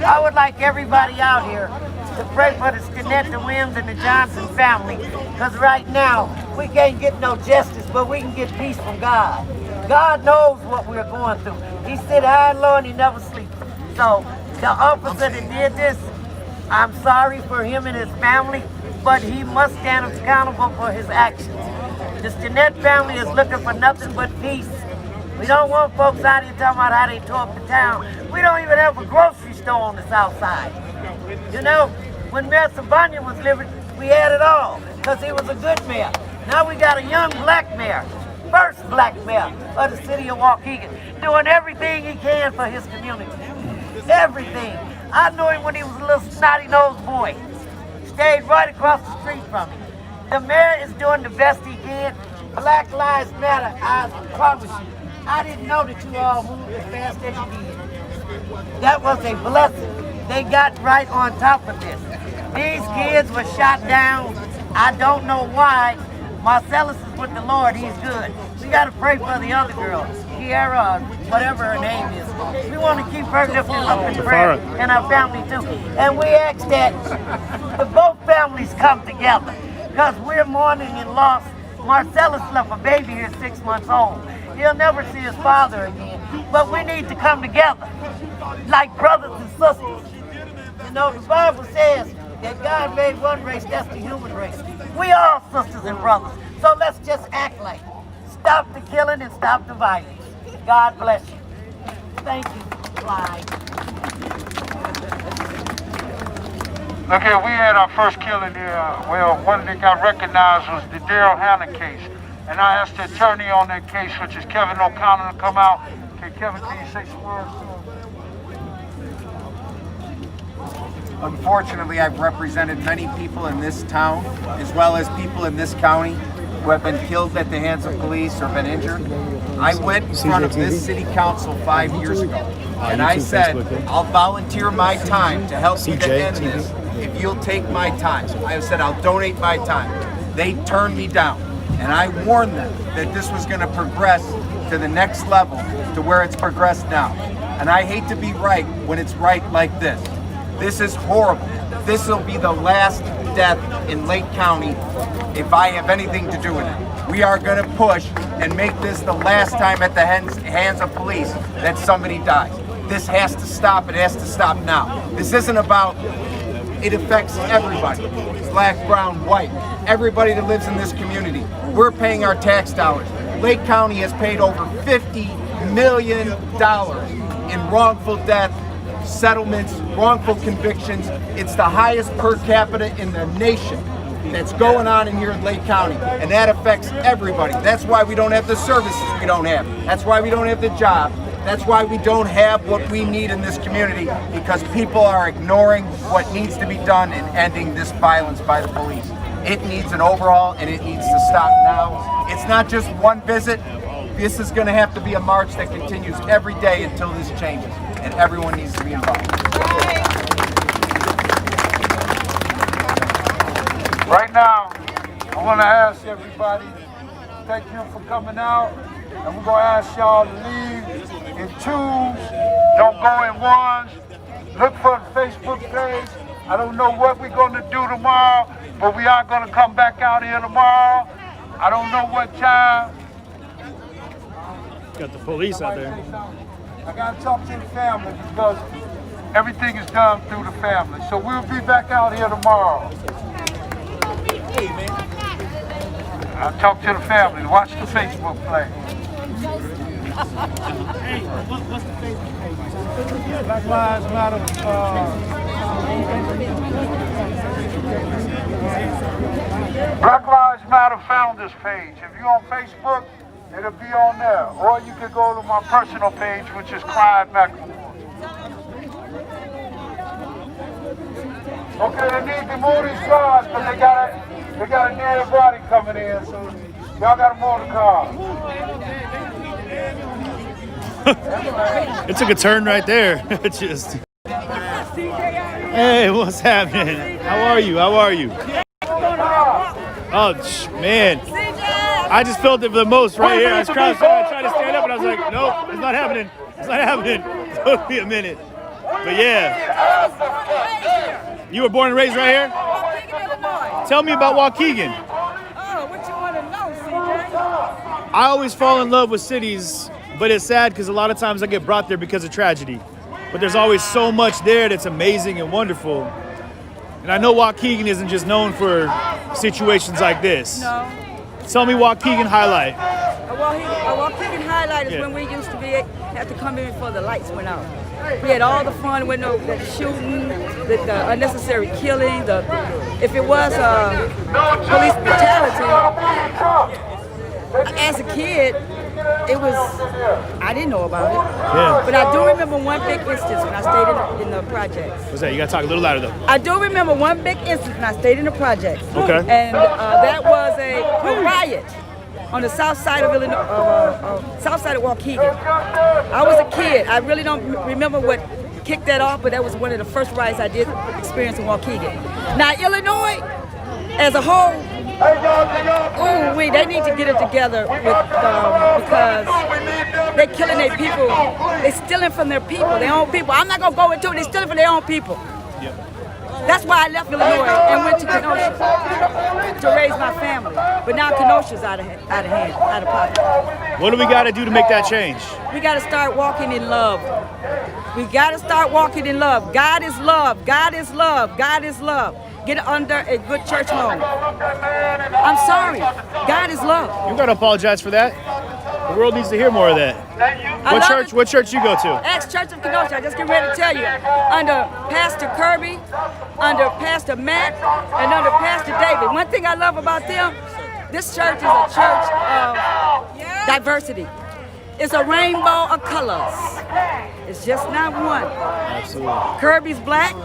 I would like everybody out here to pray for the Stinnett, the Williams, and the Johnson family, because right now we can't get no justice, but we can get peace from God. God knows what we're going through. He sit high and low and he never sleeps. So the officer that did this, I'm sorry for him and his family, but he must stand accountable for his actions. The Stinnett family is looking for nothing but peace. We don't want folks out here talking about how they tore up the town. We don't even have a grocery store on the south side. You know, when Mayor Sabanya was living, we had it all, because he was a good mayor. Now we got a young black mayor. first black mayor of the city of Waukegan, doing everything he can for his community. Everything. I knew him when he was a little snotty-nosed boy. Stayed right across the street from me. The mayor is doing the best he can. Black Lives Matter, I promise you. I didn't know that you all moved as fast as you did. That was a blessing. They got right on top of this. These kids were shot down. I don't know why. Marcellus is with the Lord. He's good. We got to pray for the other girl, Kiara, whatever her name is. We want to keep her lifted up in prayer, and our family too. And we ask that the both families come together, because we're mourning and loss. Marcellus left a baby here 6 months old. He'll never see his father again. But we need to come together like brothers and sisters. You know, the Bible says that God made one race, that's the human race. We all sisters and brothers. So let's just act like it. Stop the killing and stop the violence. God bless you. Thank you, Clyde. Look here, we had our first killing here. Well, one that got recognized was the Daryl Hannah case. And I asked the attorney on that case, which is Kevin O'Connor, to come out. Okay, Kevin, can you say some words? Unfortunately, I've represented many people in this town, as well as people in this county, who have been killed at the hands of police or been injured. I went in front of this city council 5 years ago, and I said, I'll volunteer my time to help you to end this if you'll take my time. I said, I'll donate my time. They turned me down, and I warned them that this was going to progress to the next level, to where it's progressed now. And I hate to be right when it's right like this. This is horrible. This will be the last death in Lake County if I have anything to do with it. We are going to push and make this the last time at the hands of police that somebody dies. This has to stop. It has to stop now. This isn't about, it affects everybody. Black, brown, white, everybody that lives in this community. We're paying our tax dollars. Lake County has paid over $50 million in wrongful death, settlements, wrongful convictions. It's the highest per capita in the nation that's going on in here in Lake County, and that affects everybody. That's why we don't have the services we don't have. That's why we don't have the job. That's why we don't have what we need in this community, because people are ignoring what needs to be done in ending this violence by the police. It needs an overhaul, and it needs to stop now. It's not just one visit. This is going to have to be a march that continues every day until this changes, and everyone needs to be involved. Right now, I want to ask everybody, thank you for coming out, and we're going to ask y'all to leave in twos, don't go in ones. Look for the Facebook page. I don't know what we're going to do tomorrow, but we are going to come back out here tomorrow. I don't know what time. Got the police out there. I got to talk to the family, because everything is done through the family. So we'll be back out here tomorrow. Hey, man. I'll talk to the family. Watch the Facebook page. Hey, what's the Facebook page? Black Lives Matter. Black Lives Matter Founders page. If you're on Facebook, it'll be on there. Or you can go to my personal page, which is Clyde McLemore. Okay, they need to move these cars, because they got a dead body coming in, so y'all got to move the car. It took a turn right there. Just. Hey, what's happening? How are you? How are you? Oh, man. I just felt it the most right here. I was trying to stand up, and I was like, nope, it's not happening. It's not happening. It'll be a minute. But yeah. You were born and raised right here? Tell me about Waukegan. Oh, what you want to know, CJ? I always fall in love with cities, but it's sad because a lot of times I get brought there because of tragedy. But there's always so much there that's amazing and wonderful. And I know Waukegan isn't just known for situations like this. No. Tell me Waukegan highlight. A Waukegan highlight is when we used to have to come in before the lights went out. We had all the fun with the shooting, the unnecessary killing. If it was police brutality, as a kid, I didn't know about it. Yeah. But I do remember one big instance when I stayed in the projects. What's that? You gotta talk a little louder though. I do remember one big instance when I stayed in the projects. Okay. And that was a riot on the south side of south side of Waukegan. I was a kid. I really don't remember what kicked that off, but that was one of the first riots I did experience in Waukegan. Now, Illinois, as a whole, they need to get it together because they're killing their people. They're stealing from their people, their own people. I'm not gonna go into it. They're stealing from their own people. That's why I left Illinois and went to Kenosha to raise my family. But now Kenosha's out of hand, out of pocket. What do we got to do to make that change? We got to start walking in love. We got to start walking in love. God is love. God is love. God is love. Get under a good church home. I'm sorry. God is love. You got to apologize for that. The world needs to hear more of that. What church you go to? Ex-Church of Kenosha. I just get ready to tell you. Under Pastor Kirby, under Pastor Matt, and under Pastor David. One thing I love about them, this church is a church of diversity. It's a rainbow of colors. It's just not one. Absolutely. Kirby's black,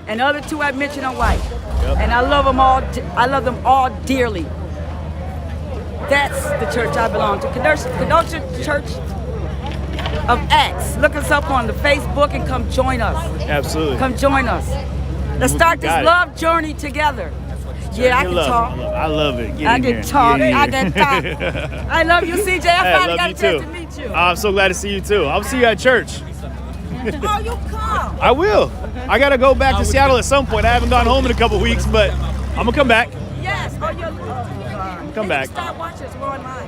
and the other two I mentioned are white. And I love them all. I love them all dearly. That's the church I belong to. Kenosha Church of Acts. Look us up on the Facebook and come join us. Absolutely. Come join us. Let's start this love journey together. Yeah, I can talk. I love it. I can talk. I can talk. I love you, CJ. I finally got a chance to meet you. I'm so glad to see you too. I'll see you at church. Oh, you come. I will. I gotta go back to Seattle at some point. I haven't gone home in a couple weeks, but I'm gonna come back. Yes. Oh, you're come back. Start watching us. We're online.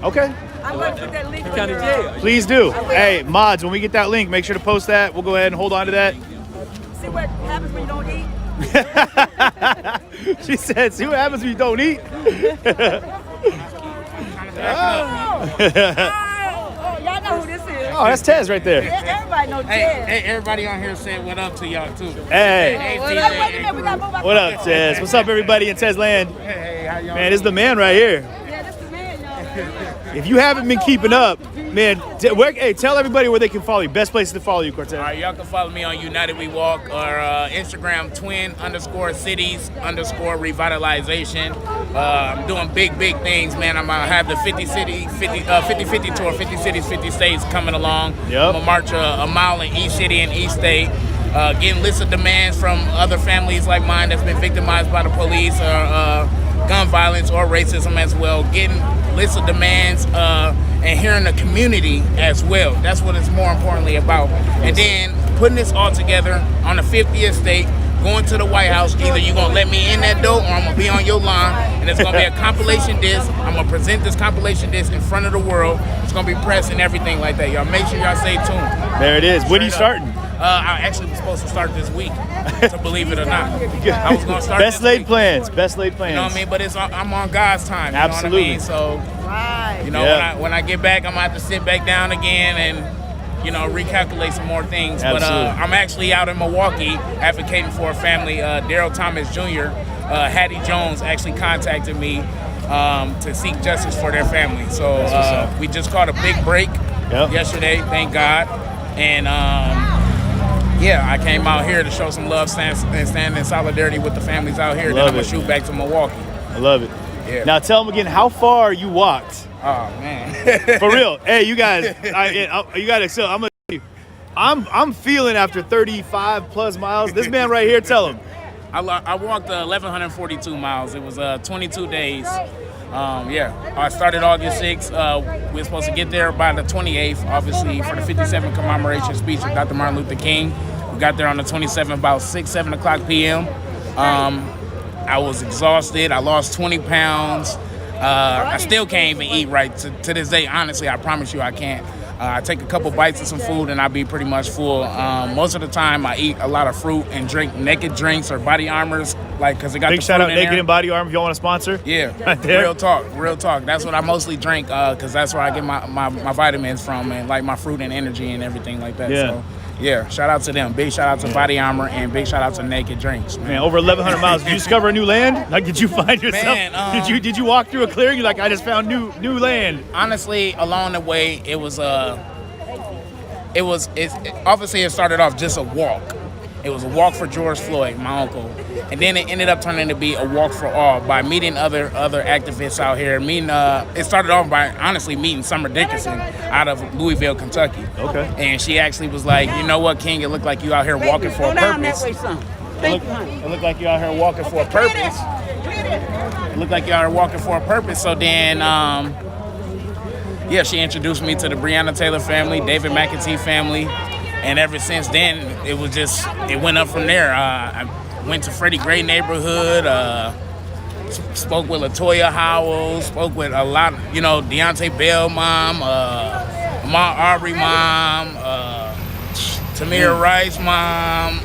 Okay. I'm going to put that link on your Please do. Hey, mods, when we get that link, make sure to post that. We'll go ahead and hold on to that. See what happens when you don't eat? She said, see what happens when you don't eat? Y'all know who this is. Oh, that's Tez right there. Yeah, everybody knows Tez. Hey, everybody on here say what up to y'all too. Hey. What up, Tez? What's up, everybody in Tez land? Hey, how y'all? Man, this is the man right here. Yeah, this is the man, y'all. If you haven't been keeping up, man, hey, tell everybody where they can follow you. Best places to follow you, Cortez. All right, y'all can follow me on United We Walk or Instagram twin_cities_revitalization. I'm doing big things, man. I'm gonna have the 50-50 tour, 50 cities, 50 states coming along. Yep. I'm gonna march a mile in each city and each state. Getting lists of demands from other families like mine that's been victimized by the police or gun violence or racism as well. Getting lists of demands and hearing the community as well. That's what it's more importantly about. And then putting this all together on the 50th state, going to the White House. Either you're going to let me in that door or I'm going to be on your lawn. And it's going to be a compilation disc. I'm going to present this compilation disc in front of the world. It's going to be pressed and everything like that. Y'all make sure y'all stay tuned. There it is. When are you starting? I actually was supposed to start this week, to believe it or not. I was going to start Best laid plans. Best laid plans. You know what I mean? But I'm on God's time. You Absolutely. know what I mean? So, you know, when I get back, I'm going to have to sit back down again and, you know, recalculate some more things. Absolutely. But I'm actually out in Milwaukee advocating for a family. Daryl Thomas Jr., Hattie Jones actually contacted me to seek justice for their family. So we just caught a big break yesterday, thank God. And I came out here to show some love and stand in solidarity with the families out here. Then I'm going to shoot back to Milwaukee. I love it. Yeah. Now tell them again how far you walked. Oh man, for real. Hey, you guys, you got to excel. I'm gonna tell you, I'm feeling after 35 plus miles. This man right here, tell him. I walked 1,142 miles. It was 22 days. I started August 6th. We were supposed to get there by the 28th, obviously, for the 57th commemoration speech of Dr. Martin Luther King. We got there on the 27th, about 7 o'clock p.m. I was exhausted. I lost 20 pounds. I still can't even eat right to this day. Honestly, I promise you I can't. I take a couple bites of some food and I'll be pretty much full. Most of the time I eat a lot of fruit and drink naked drinks or body armors, like because it got big the shout out fruit in Naked there. and Body Armor if you want to sponsor. Yeah, right there. Real talk. That's what I mostly drink because that's where I get my vitamins from and like my fruit and energy and everything like that. Yeah. So Yeah, shout out to them. Big shout out to Body Armor and big shout out to Naked Drinks. Man, over 1,100 miles. Did you discover a new land? Like, did you find yourself? Man, did you walk through a clearing? You're like, I just found new land. Honestly, along the way, it obviously it started off just a walk. It was a walk for George Floyd, my uncle, and then it ended up turning to be a walk for all by meeting other activists out here. It started off by honestly meeting Summer Dickinson out of Louisville, Kentucky. Okay. And she actually was like, you know what, King, it looked like you out here walking for a purpose. It looked like you out here walking for a purpose. It looked like you out here walking for a purpose. So then, she introduced me to the Breonna Taylor family, David McAtee family. And ever since then, it went up from there. I went to Freddie Gray neighborhood, spoke with LaToya Howell, spoke with a lot, Deontay Bell mom, Ahmaud Arbery mom, Tamir Rice mom,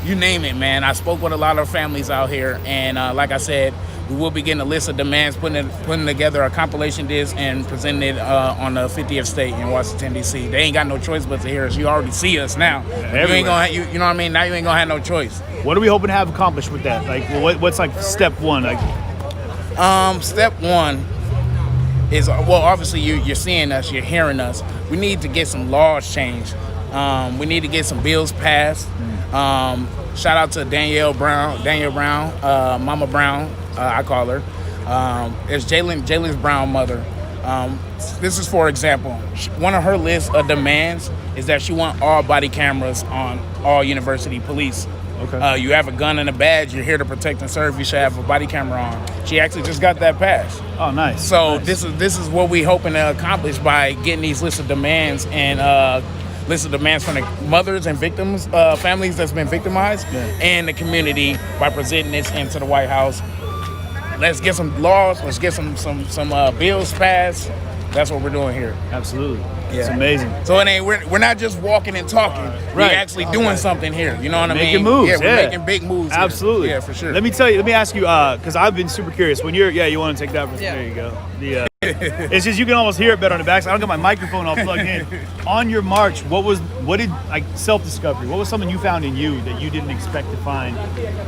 you name it, man. I spoke with a lot of families out here. And like I said, we will be getting a list of demands, putting together a compilation disc and presenting it on the 50th state in Washington, D.C. They ain't got no choice but to hear us. You already see us now. You ain't gonna, you know what I mean? Now you ain't gonna have no choice. What are we hoping to have accomplished with that? Like, what's like step one? Like, step one is, obviously you're seeing us, you're hearing us. We need to get some laws changed. We need to get some bills passed. Shout out to Danielle Brown, Mama Brown. I call her. It's Jalen's Brown mother. This is, for example, one of her lists of demands is that she want all body cameras on all university police. Okay. You have a gun and a badge, you're here to protect and serve, you should have a body camera on. She actually just got that passed. Oh, nice. So nice. This is what we hoping to accomplish by getting these lists of demands and list of demands from the mothers and victims, families that's been victimized, and the community by presenting this into the White House. Let's get some laws. Let's get some bills passed. That's what we're doing here. Absolutely. Yeah. It's amazing. So it ain't we're not just walking and talking. Right. We're actually doing something here. You know what I mean? Making moves. Yeah, we're making big moves. Absolutely. Here. Yeah, for sure. Let me ask you, because I've been super curious. When you want to take that? Yeah. There you go. It's just you can almost hear it better on the back. So I don't got my microphone all plugged in. On your march, what did like self-discovery? What was something you found in you that you didn't expect to find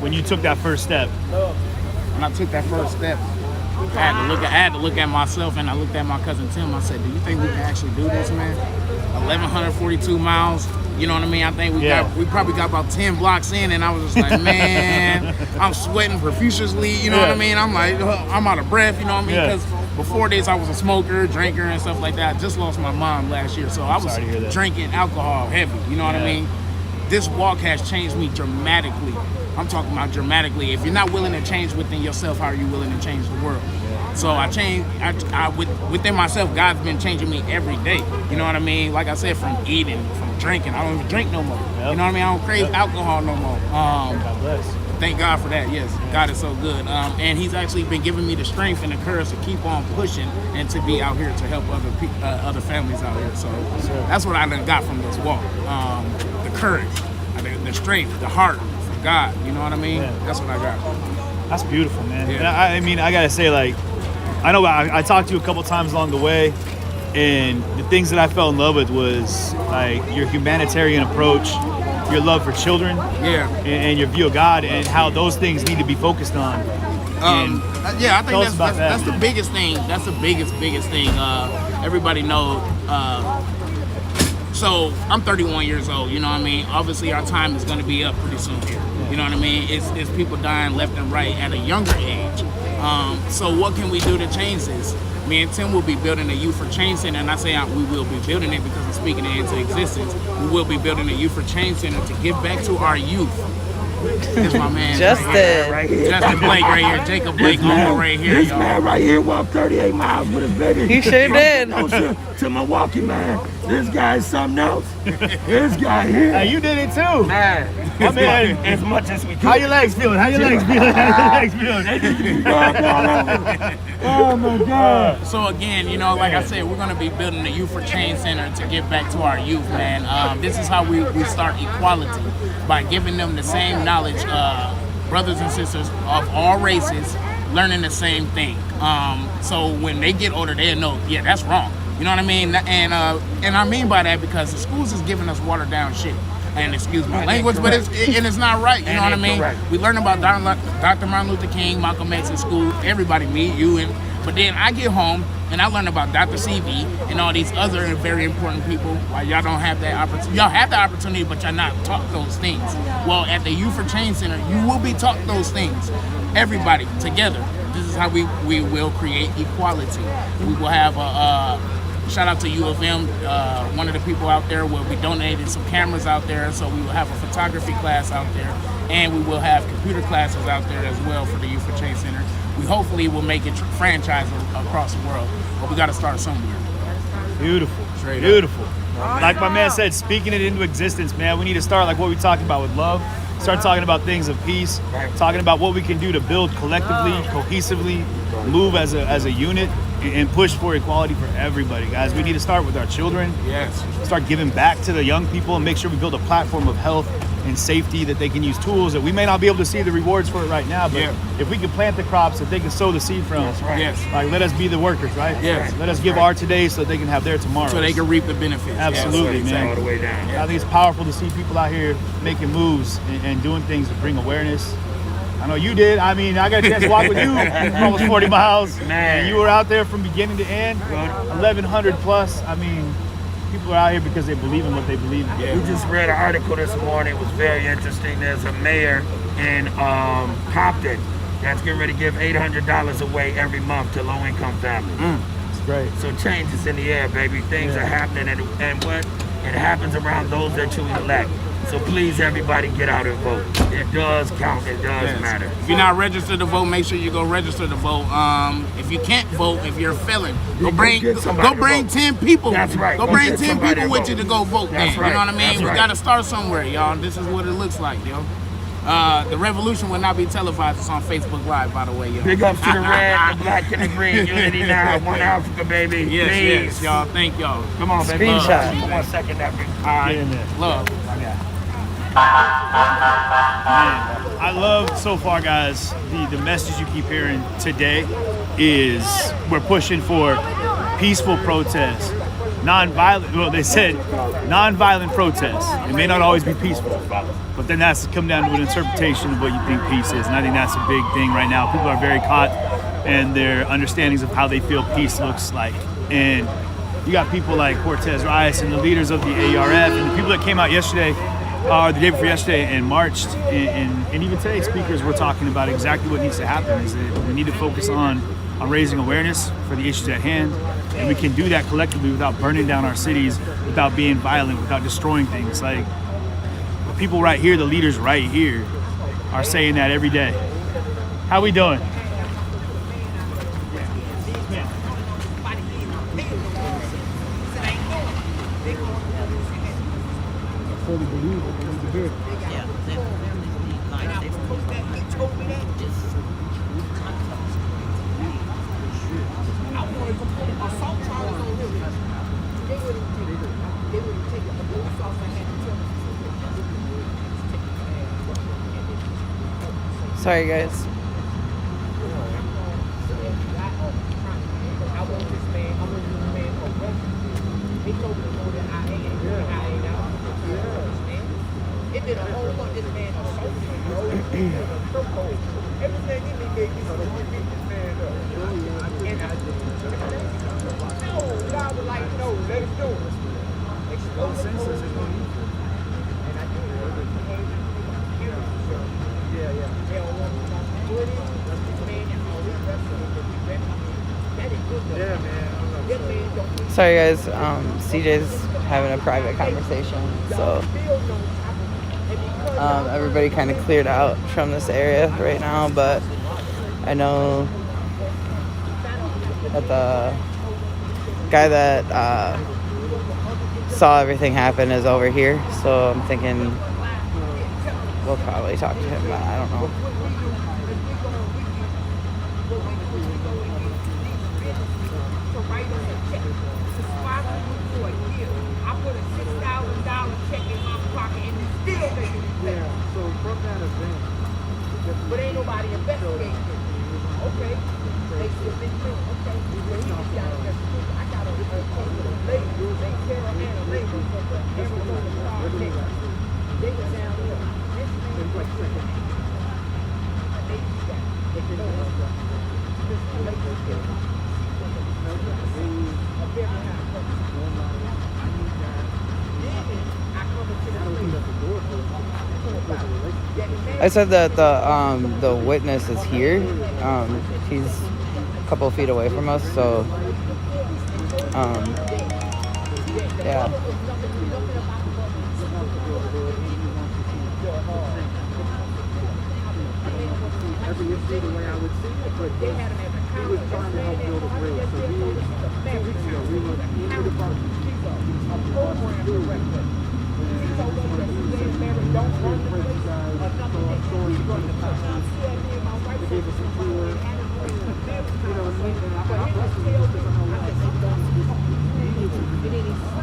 when you took that first step? When I took that first step, I had to look at myself, and I looked at my cousin Tim. I said, "Do you think we can actually do this, man? 1,142 miles. You know what I mean? I think we probably got about 10 blocks in, and I was just like, man, I'm sweating profusely. You know what I mean? I'm like, I'm out of breath. You know what I mean? Because before this, I was a smoker, drinker, and stuff like that. I just lost my mom last year, so I was drinking alcohol heavy. You know what I mean? This walk has changed me dramatically. I'm talking about dramatically. If you're not willing to change within yourself, how are you willing to change the world? So I changed. Within myself, God's been changing me every day. You know what I mean? Like I said, from eating, from drinking. I don't even drink no more. You know what I mean? I don't crave alcohol no more. God bless. Thank God for that. Yes, God is so good. And He's actually been giving me the strength and the courage to keep on pushing and to be out here to help other families out here. So that's what I done got from this walk. The courage, the strength, the heart from God. You know what I mean? That's what I got. That's beautiful, man. Yeah. And I mean, I gotta say, like, I know I talked to you a couple times along the way, and the things that I fell in love with was like your humanitarian approach, your love for children, and your view of God, and how those things need to be focused on. I think that's the biggest thing. That's the biggest thing. Everybody knows. So I'm 31 years old. You know what I mean? Obviously, our time is going to be up pretty soon here. You know what I mean? It's people dying left and right at a younger age. So what can we do to change this? Me and Tim will be building a Youth for Change Center, and I say we will be building it because I'm speaking it into existence. We will be building a Youth for Change Center to give back to our youth. This my man Justin. right here. Justin Blake right here. Jacob Blake right here, This y'all. man right here walked 38 miles with his baby. He sure did. To Milwaukee, man. This guy is something else. This guy here. Hey, you did it too. Man. As much as we could. How your legs feeling? Oh my God. So again, you know, like I said, we're gonna be building the Youth for Change Center to give back to our youth, man. This is how we start equality, by giving them the same knowledge, brothers and sisters of all races learning the same thing. So when they get older, they'll know, that's wrong. You know what I mean? And I mean by that because the schools is giving us watered down shit. And excuse my language, but it's not right. You know what I mean? We learn about Dr. Martin Luther King, Malcolm X in school. Everybody, me, you, but then I get home and I learn about Dr. CV and all these other very important people. Why y'all don't have that opportunity? Y'all have the opportunity, but y'all not taught those things. Well, at the Youth for Change Center, you will be taught those things. Everybody together. This is how we will create equality. We will have a shout out to U of M. One of the people out there will be donating some cameras out there, so we will have a photography class out there, and we will have computer classes out there as well for the Youth for Change Center. We hopefully will make it franchise across the world, but we got to start somewhere. Beautiful, beautiful. Like my man said, speaking it into existence, man. We need to start like what we talked about with love. Start talking about things of peace, talking about what we can do to build collectively, cohesively, move as a unit, and push for equality for everybody, guys. We need to start with our children. Yes. Start giving back to the young people and make sure we build a platform of health and safety that they can use tools that we may not be able to see the rewards for it right now, but if we can plant the crops that they can sow the seed from, Yes. like let us be the workers, right? Yes. Let us give our today so that they can have their tomorrow. So they can reap the benefits. Absolutely, man. All the way down. I think it's powerful to see people out here making moves and doing things to bring awareness. I know you did. I mean, I got a chance to walk with you for almost 40 miles. Man. And you were out there from beginning to end, 1,100 plus. I mean, people are out here because they believe in what they believe in. We just read an article this morning. It was very interesting. There's a mayor in Compton that's getting ready to give $800 away every month to low-income families. That's great. So change is in the air, baby. Things are happening, and what? It happens around those that you elect. So please, everybody, get out and vote. It does count. It does matter. If you're not registered to vote, make sure you go register to vote. If you can't vote, if you're a felon, go bring 10 people. That's right. Go bring 10 people with you to go vote. That's right. You know what I mean? That's We right. got to start somewhere, y'all. This is what it looks like, yo. The revolution will not be televised. It's on Facebook Live, by the way, yo. Big ups to the red, the black, and the green. Unity now. One Africa, baby. Yes, Please. yes, y'all. Thank y'all. Come on, baby. Screenshot. 1 second, Africa. All right. Love. Man, I love so far, guys, the message you keep hearing today is we're pushing for peaceful protests, non-violent, well, they said non-violent protests. It may not always be peaceful, but then that's come down to an interpretation of what you think peace is, and I think that's a big thing right now. People are very caught in their understandings of how they feel peace looks like, and you got people like Cortez Rice and the leaders of the ARF and the people that came out yesterday, the day before yesterday, and marched, and even today, speakers were talking about exactly what needs to happen, is that we need to focus on raising awareness for the issues at hand, and we can do that collectively without burning down our cities, without being violent, without destroying things. Like, the people right here, the leaders right here, are saying that every day. How we doing? Fully believe it. It's the big. Sorry, guys. Sorry guys, CJ's having a private conversation, so everybody kind of cleared out from this area right now, but I know that the guy that saw everything happen is over here, so I'm thinking we'll probably talk to him, but I don't know. But ain't nobody investigating. Okay. They still been doing. Okay. I got I said that the witness is here. He's a couple feet away from us, so yeah. Every issue the way I would see it, but he was trying to help build a bridge. So 2 weeks ago, we were in the department. A program director. He told us that he said, Mary, don't run the place. So I'm sure he's going to touch on. They gave us a tour. You know, and I'm blessed with this because I know what he's done.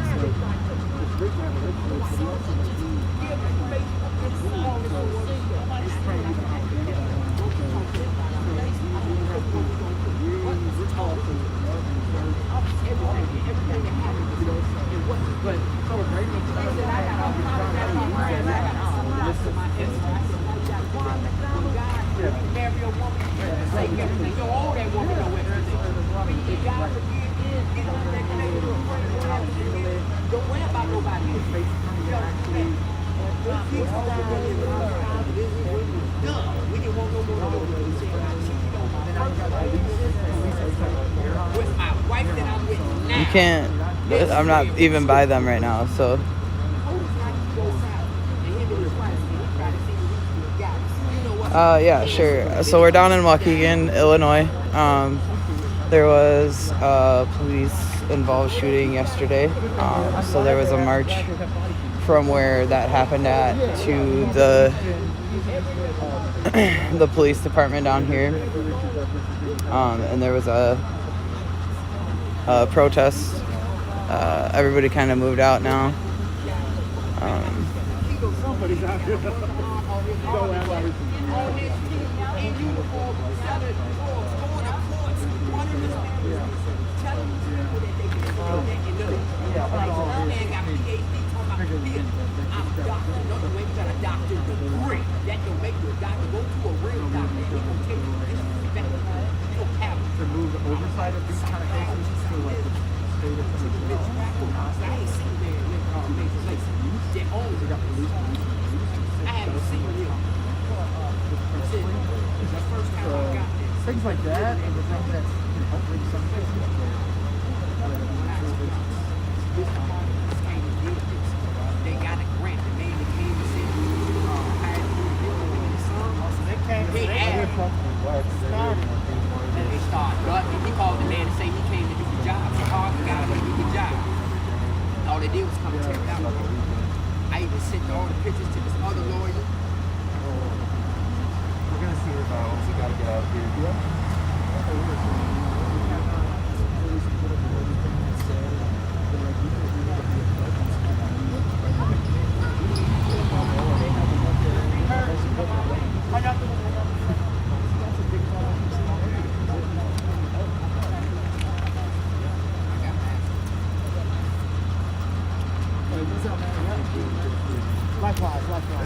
It's great to have a relationship, but he also needs to give information. He's trying to get out there. But celebrating marry a woman, say everything. You owe that woman no everything. God forgive you, get on that connected to a friend or whatever. Don't worry about nobody else. We didn't want no more of those. With my wife that I'm with now. You can't. I'm not even by them right now, so. Yeah, sure. So we're down in Waukegan, Illinois. There was a police-involved shooting yesterday. So there was a march from where that happened at to the police department down here. And there was a protest. Everybody kind of moved out now. Somebody's out here. To move the oversight of these kind of cases to like the state of things like that and the things that can help bring some cases. They got a grant. The man that came and said, they asked. And they started. He called the man and said he came to do the job. So hard the guy to do the job. All they did was come and tear it down. I even sent all the pictures to this other lawyer. We're gonna see if we gotta get out of here.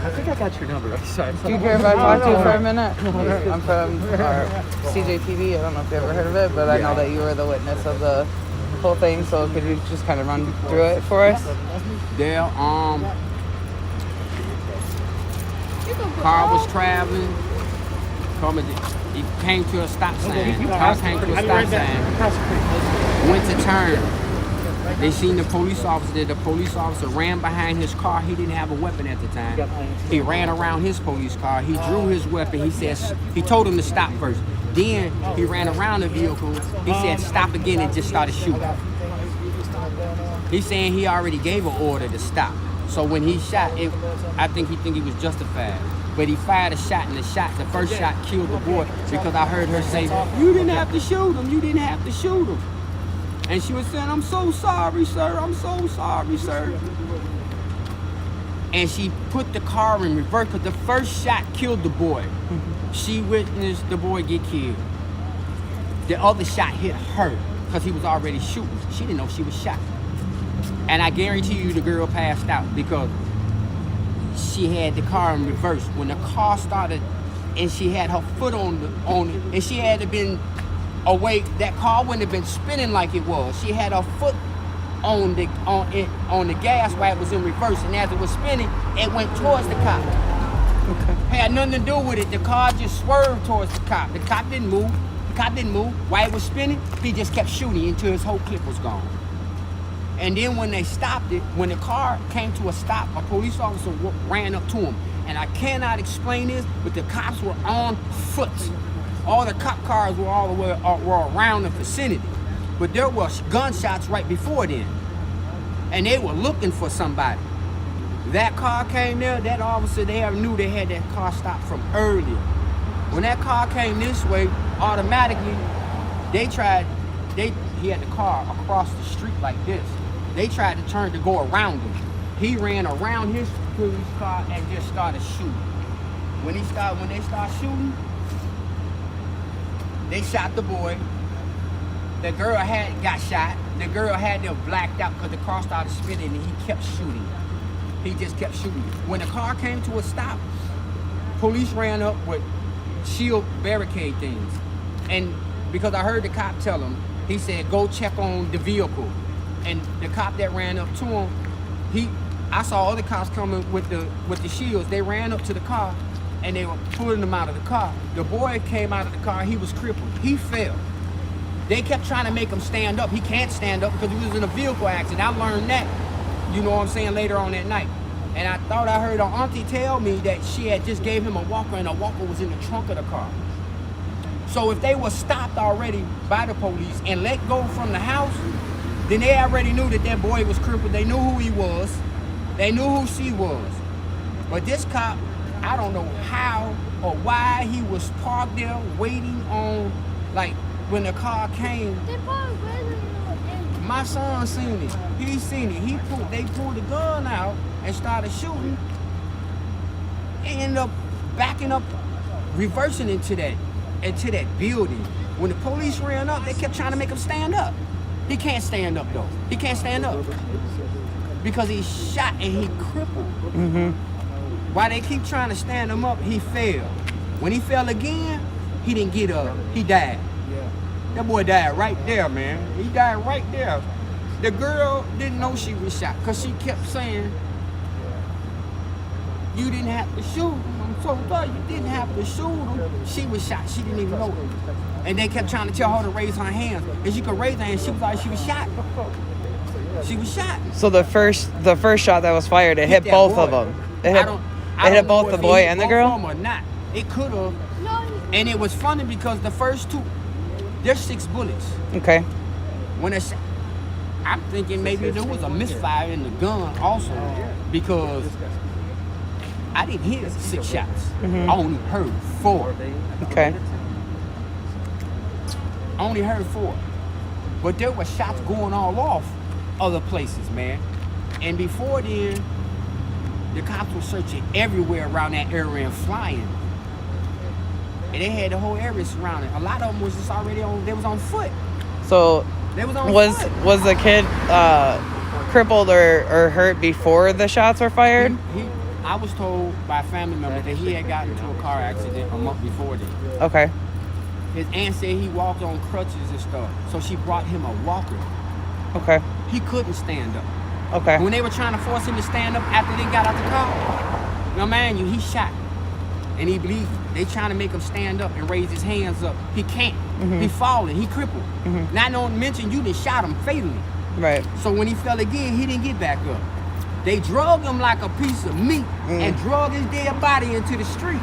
I think I got your number. Sorry. Do you care if I talk to you for a minute? I'm from CJTV. I don't know if you ever heard of it, but I know that you were the witness of the whole thing. So could you just kind of run through it for us? There, car was traveling. It came to a stop sign. The car came to a stop sign. Went to turn. They seen the police officer. The police officer ran behind his car. He didn't have a weapon at the time. He ran around his police car. He drew his weapon. He told him to stop first. Then he ran around the vehicle. He said stop again and just started shooting. He's saying he already gave an order to stop. So when he shot, I think he was justified. But he fired a shot, and the first shot killed the boy because I heard her say, "You didn't have to shoot him. You didn't have to shoot him." And she was saying, "I'm so sorry, sir. I'm so sorry, sir." And she put the car in reverse because the first shot killed the boy. She witnessed the boy get killed. The other shot hit her. because he was already shooting. She didn't know she was shot. And I guarantee you the girl passed out because she had the car in reverse. When the car started and she had her foot on it, and she had to been awake, that car wouldn't have been spinning like it was. She had her foot on the gas while it was in reverse, and as it was spinning, it went towards the cop. Okay. Had nothing to do with it. The car just swerved towards the cop. The cop didn't move. While it was spinning, he just kept shooting until his whole clip was gone. And then when they stopped it, when the car came to a stop, a police officer ran up to him. And I cannot explain this, but the cops were on foot. All the cop cars were all the way were around the vicinity. But there was gunshots right before then. And they were looking for somebody. That car came there, that officer there knew they had that car stopped from earlier. When that car came this way, automatically, he had the car across the street like this. They tried to turn to go around him. He ran around his police car and just started shooting. When they started shooting, they shot the boy. The girl got shot. The girl had them blacked out because the car started spinning and he kept shooting. He just kept shooting. When the car came to a stop, police ran up with shield barricade things. And because I heard the cop tell him, he said, go check on the vehicle. And the cop that ran up to him, I saw other cops coming with the shields. They ran up to the car and they were pulling him out of the car. The boy came out of the car, he was crippled. He fell. They kept trying to make him stand up. He can't stand up because he was in a vehicle accident. I learned that, you know what I'm saying, later on that night. And I thought I heard her auntie tell me that she had just gave him a walker and the walker was in the trunk of the car. So if they were stopped already by the police and let go from the house, then they already knew that boy was crippled. They knew who he was. They knew who she was. But this cop, I don't know how or why he was parked there waiting on, like, when the car came. My son seen it. He seen it. They pulled the gun out and started shooting. And ended up backing up, reversing into that building. When the police ran up, they kept trying to make him stand up. He can't stand up though. He can't stand up because he's shot and he crippled. Mm-hmm. While they keep trying to stand him up, he fell. When he fell again, he didn't get up. He died. That boy died right there, man. He died right there. The girl didn't know she was shot because she kept saying, you didn't have to shoot him. I'm so sorry, you didn't have to shoot him. She was shot. She didn't even know it. And they kept trying to tell her to raise her hands. And she could raise her hands. She was like, she was shot. She was shot. So the first shot that was fired, it hit both of them. It hit both the boy and the girl? Or not. It could have. And it was funny because the first two, there's 6 bullets. Okay. When I'm thinking maybe there was a misfire in the gun also because I didn't hear 6 shots. Mm-hmm. I only heard 4. Okay. I only heard 4. But there were shots going all off other places, man. And before then, the cops were searching everywhere around that area and flying. And they had the whole area surrounded. A lot of them was just already they was on foot. So they was on foot. Was the kid crippled or hurt before the shots were fired? I was told by a family member that he had gotten into a car accident a month before then. Okay. His aunt said he walked on crutches and stuff. So she brought him a walker. Okay. He couldn't stand up. Okay. When they were trying to force him to stand up after they got out the car, now man, he shot. And he bleeding. They trying to make him stand up and raise his hands up. He can't. Mm-hmm. He falling. He crippled. Mm-hmm. Not to mention you just shot him fatally. Right. So when he fell again, he didn't get back up. They drug him like a piece of meat and drug his dead body into the street.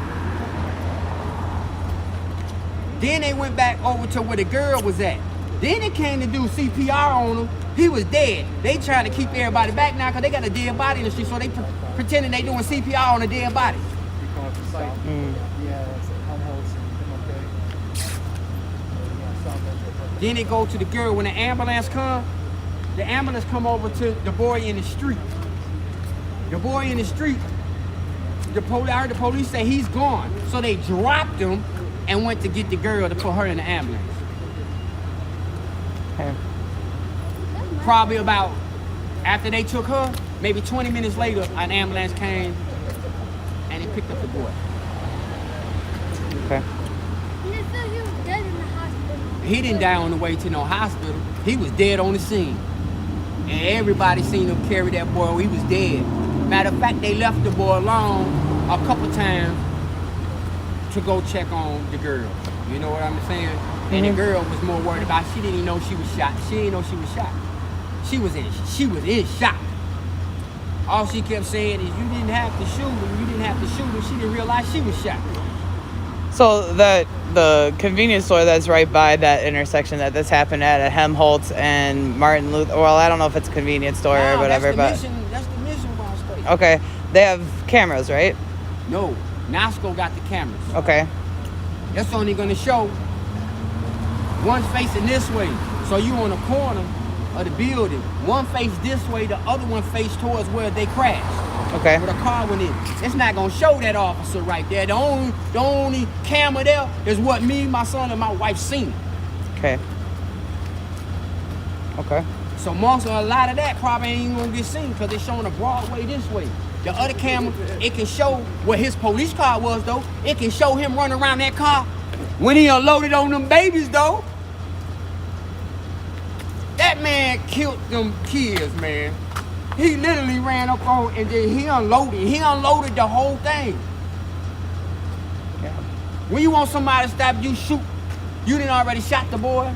Then they went back over to where the girl was at. Then it came to do CPR on him. He was dead. They trying to keep everybody back now because they got a dead body in the street. So they pretending they doing CPR on a dead body. Then they go to the girl. When the ambulance come over to the boy in the street. The boy in the street, I heard the police say he's gone. So they dropped him and went to get the girl to put her in the ambulance. Okay. Probably about, after they took her, maybe 20 minutes later, an ambulance came and it picked up the boy. Okay. He didn't die on the way to no hospital. He was dead on the scene. And everybody seen him carry that boy. He was dead. Matter of fact, they left the boy alone a couple times to go check on the girl. You know what I'm saying? And the girl was more worried about, she didn't even know she was shot. She didn't know she was shot. She was in shock. All she kept saying is, you didn't have to shoot him. You didn't have to shoot him. She didn't realize she was shot. So the convenience store that's right by that intersection that this happened at Helmholtz and Martin Luther. Well, I don't know if it's a convenience store or whatever, that's the mission Wall Street. Okay, they have cameras, right? No, NASCO got the cameras. Okay. That's only gonna show one facing this way. So you on the corner of the building. One face this way, the other one face towards where they crashed. Okay. Where the car went in. It's not gonna show that officer right there. The only camera there is what me, my son, and my wife seen. Okay. Okay. So most of a lot of that probably ain't even gonna get seen because it's showing a Broadway this way. The other camera, it can show where his police car was though. It can show him running around that car when he unloaded on them babies though. That man killed them kids, man. He literally ran up on and then he unloaded. He unloaded the whole thing. Yeah. When you want somebody to stop you, shoot. You didn't already shot the boy,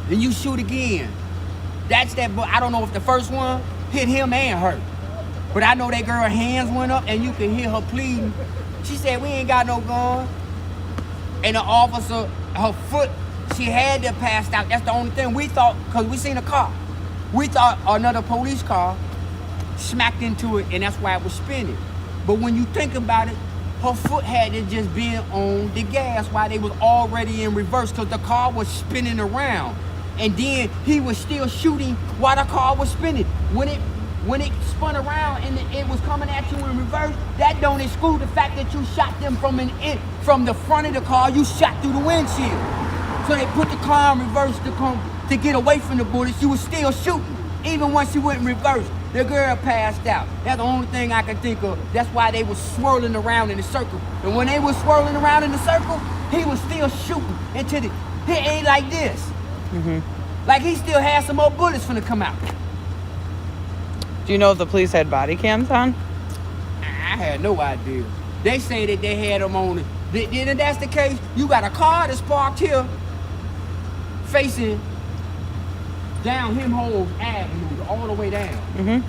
then you shoot again. That's that boy. I don't know if the first one hit him and her, but I know that girl's hands went up and you can hear her pleading. She said, we ain't got no gun. And the officer, her foot, she had to pass out. That's the only thing we thought, because we seen a car. We thought another police car smacked into it and that's why it was spinning. But when you think about it, her foot had to just been on the gas while they was already in reverse because the car was spinning around. And then he was still shooting while the car was spinning. When it spun around and it was coming at you in reverse, that don't exclude the fact that you shot them from the front of the car, you shot through the windshield. So they put the car in reverse to get away from the bullets. You was still shooting, even once you went in reverse. The girl passed out. That's the only thing I can think of. That's why they was swirling around in a circle. And when they was swirling around in the circle, he was still shooting into the, he ain't like this. Mm-hmm. Like he still had some more bullets finna come out. Do you know if the police had body cams on? I had no idea. They say that they had them on. If that's the case, you got a car that's parked here facing down Helmholtz Avenue, all the way down. Mm-hmm.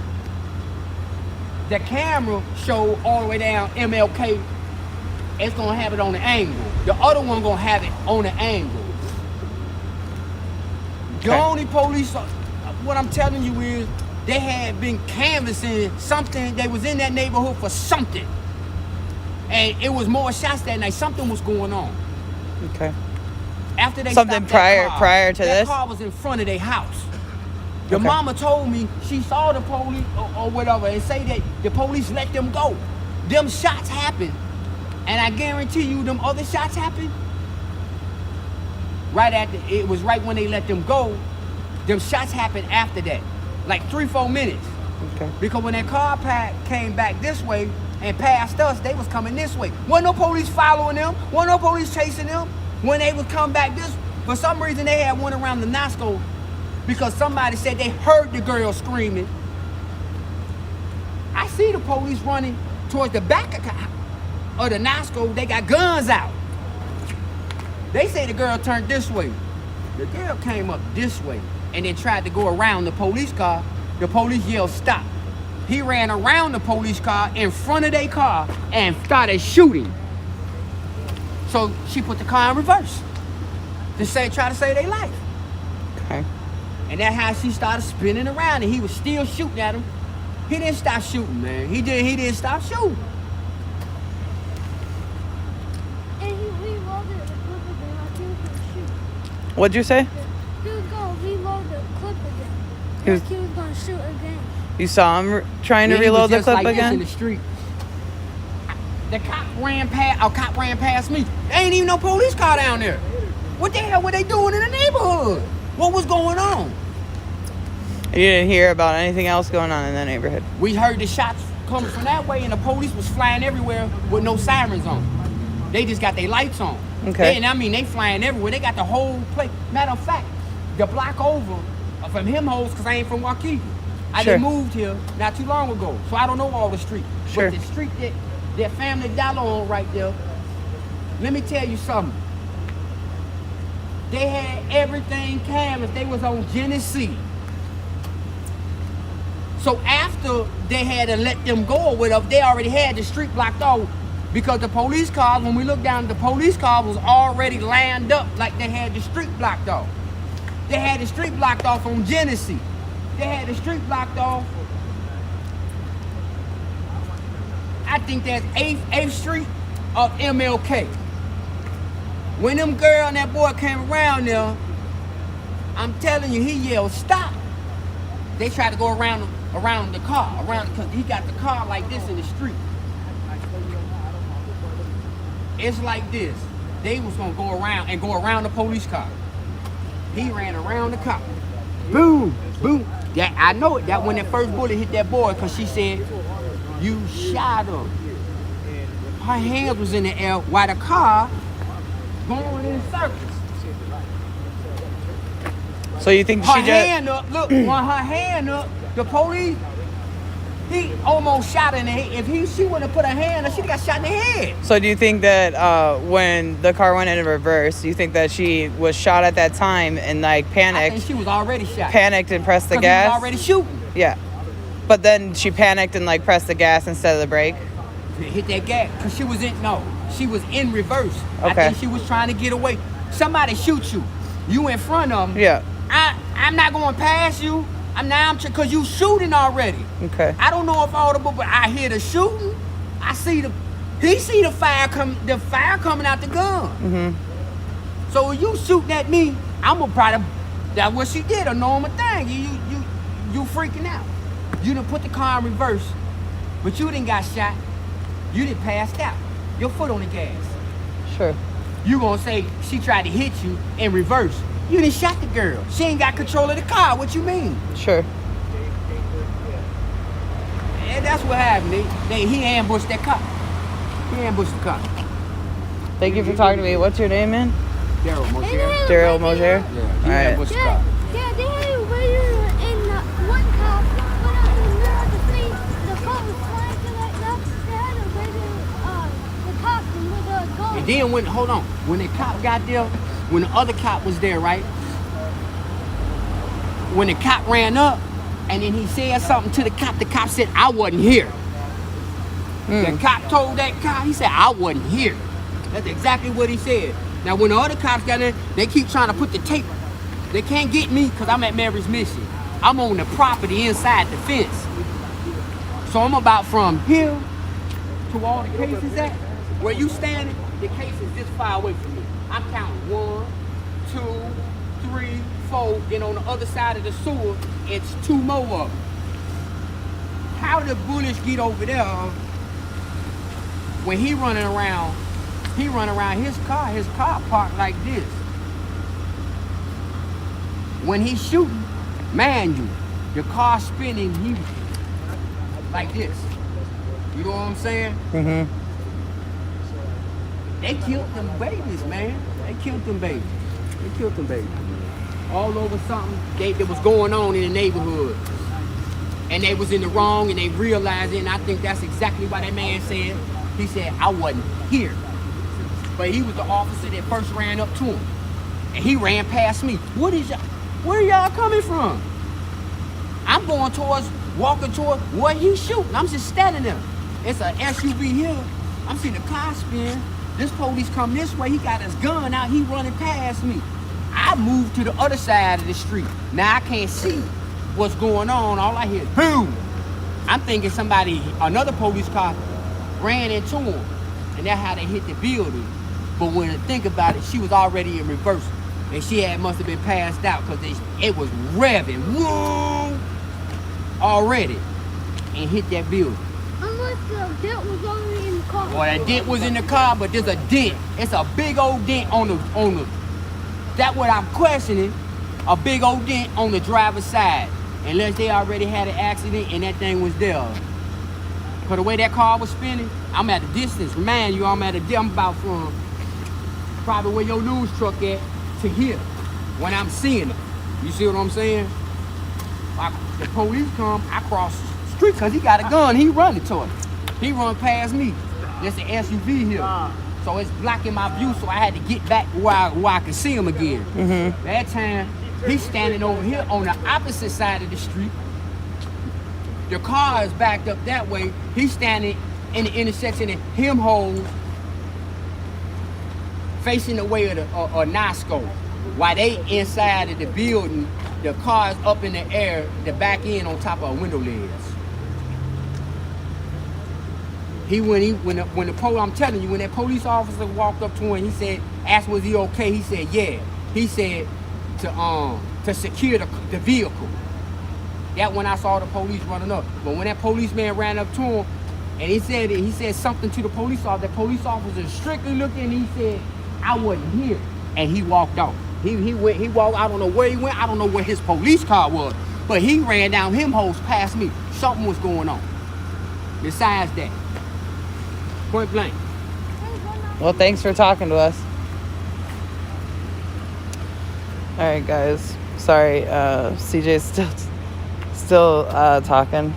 The camera showed all the way down MLK. It's gonna have it on the angle. The other one gonna have it on the angle. The only police, what I'm telling you is, they had been canvassing something. They was in that neighborhood for something. And it was more shots that night. Something was going on. Okay. After they something prior to that this? That car was in front of their house. The mama told me she saw the police or whatever and say that the police let them go. Them shots happened. And I guarantee you them other shots happened right after, it was right when they let them go. Them shots happened after that. Like 3-4 minutes. Okay. Because when that car came back this way and passed us, they was coming this way. Wasn't no police following them. Wasn't no police chasing them. When they would come back this, for some reason they had one around the NASCO because somebody said they heard the girl screaming. I see the police running towards the back of the NASCO. They got guns out. They say the girl turned this way. The girl came up this way and then tried to go around the police car. The police yelled, stop. He ran around the police car in front of their car and started shooting. So she put the car in reverse to try to save their life. Okay. And that's how she started spinning around and he was still shooting at him. He didn't stop shooting, man. He didn't stop shooting. And he reloaded the clip again like he was gonna shoot. What'd you say? He was gonna reload the clip again. He was gonna shoot again. You saw him trying to reload the clip like again? In the street. The cop ran past me. There ain't even no police car down there. What the hell were they doing in the neighborhood? What was going on? You didn't hear about anything else going on in the neighborhood? We heard the shots coming from that way, and the police was flying everywhere with no sirens on. They just got their lights on. Okay. And I mean, they flying everywhere. They got the whole place. Matter of fact, the block over from him hoes, because I ain't from Waukegan. I Sure. just moved here not too long ago, so I don't know all the streets. Sure. But the street that Family Dollar on right there, let me tell you something. They had everything canvassed. They was on Genesee. So after they had to let them go or whatever, they already had the street blocked off because the police cars, when we looked down, the police car was already lined up like they had the street blocked off. They had the street blocked off on Genesee. They had the street blocked off. I think that's 8th Street of MLK. When them girl and that boy came around there, I'm telling you, he yelled, stop. They tried to go around the car, because he got the car like this in the street. It's like this. They was gonna go around the police car. He ran around the car. Boom, boom. That I know it. That when that first bullet hit that boy, because she said, you shot him. Her hands was in the air while the car going in circles. So you think her she just... hand up, look, when her hand up, the police, he almost shot her in the head. If she wouldn't have put her hand up, she'd got shot in the head. So do you think that when the car went in reverse, do you think that she was shot at that time and like panicked? I think she was already shot. Panicked and pressed the gas? He was already shooting. Yeah. But then she panicked and like pressed the gas instead of the brake? Hit that gas, because she was in reverse. Okay. I think she was trying to get away. Somebody shoot you. You in front of them. Yeah. I'm not going past you. Because you shooting already. Okay. I don't know if audible, but I hear the shooting. He see the fire coming out the gun. Mm-hmm. So you shooting at me, I'm gonna probably, that's what she did, a normal thing. You freaking out. You done put the car in reverse, but you didn't got shot. You didn't passed out. Your foot on the gas. Sure. You gonna say she tried to hit you in reverse. You done shot the girl. She ain't got control of the car. What you mean? Sure. And that's what happened. He ambushed that car. He ambushed the car. Thank you for talking to me. What's your name, man? Daryl Mosier. Daryl Mosier? Yeah, he ambushed the car. Yeah, they had a radio in one car, but out in the middle of the street, the car was flying like that. They had a radio, the cop with a gun. And then when the cop got there, when the other cop was there, right? When the cop ran up and then he said something to the cop said, I wasn't here. The cop told that cop, he said, I wasn't here. That's exactly what he said. Now, when the other cops got in, they keep trying to put the tape. They can't get me because I'm at Mary's Mission. I'm on the property inside the fence. So I'm about from here to all the cases at. Where you standing, the case is this far away from me. I'm counting 1, 2, 3, 4. Then on the other side of the sewer, it's 2 more of them. How the bullets get over there when he running around his car parked like this. When he's shooting, man, the car spinning, he like this. You know what I'm saying? Mm-hmm. They killed them babies, man. They killed them babies. All over something that was going on in the neighborhood. And they was in the wrong and they realized it, and I think that's exactly why that man said. He said, I wasn't here. But he was the officer that first ran up to him. And he ran past me. Where y'all coming from? I'm walking towards where he's shooting. I'm just standing there. It's an SUV here. I'm seeing the car spin. This police come this way. He got his gun out. He running past me. I moved to the other side of the street. Now I can't see what's going on. All I hear is boom. I'm thinking another police car ran into him. And that's how they hit the building. But when I think about it, she was already in reverse. And she must have been passed out because it was revving. Whoa! Already. And hit that building. Unless the dent was already in the car. Well, that dent was in the car, but there's a dent. It's a big old dent on the. That's what I'm questioning. a big old dent on the driver's side, unless they already had an accident and that thing was there. For the way that car was spinning, I'm at a distance. Remind you, I'm about from probably where your news truck at to here when I'm seeing it. You see what I'm saying? The police come, I cross the street because he got a gun. He running toward it. He run past me. There's an SUV here. So it's blocking my view, so I had to get back where I could see him again. Mm-hmm. That time, he's standing over here on the opposite side of the street. The car is backed up that way. He's standing in the intersection and him holes facing the way of the NOSCO. While they inside of the building, the car's up in the air, the back end on top of window ledge. I'm telling you, when that police officer walked up to him, he said, asked was he okay? He said, yeah. He said to secure the vehicle. That when I saw the police running up. But when that policeman ran up to him and he said something to the police officer, the police officer strictly looked and he said, I wasn't here. And he walked off. He walked, I don't know where he went, I don't know where his police car was, but he ran down him hoes past me. Something was going on. Besides that. Point blank. Well, thanks for talking to us. All right, guys. Sorry, CJ's still talking.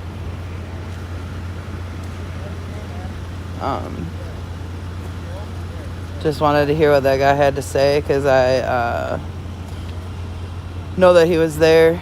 Just wanted to hear what that guy had to say because I know that he was there.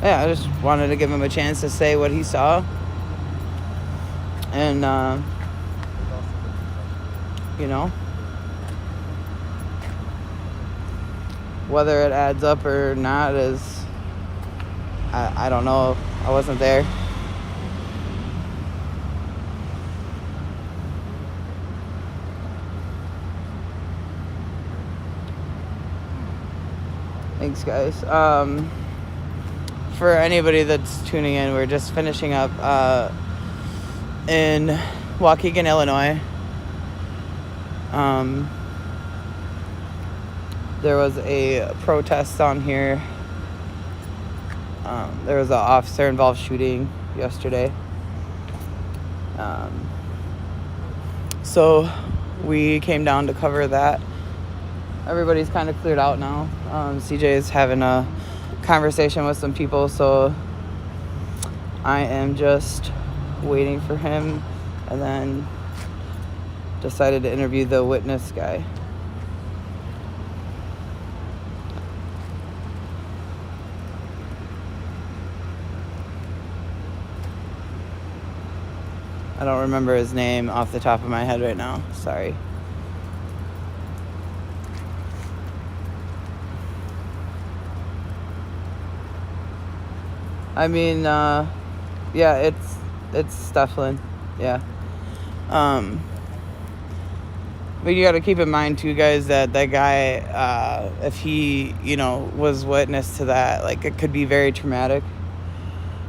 Yeah, I just wanted to give him a chance to say what he saw. And, you know, whether it adds up or not is, I don't know. I wasn't there. Thanks, guys. For anybody that's tuning in, we're just finishing up in Waukegan, Illinois. There was a protest on here. There was an officer-involved shooting yesterday. So we came down to cover that. Everybody's kind of cleared out now. CJ is having a conversation with some people, so I am just waiting for him, and then decided to interview the witness guy. I don't remember his name off the top of my head right now. Sorry. I mean, yeah, it's Stefan, yeah. But you got to keep in mind too, guys, that guy, if he, you know, was witness to that, like, it could be very traumatic,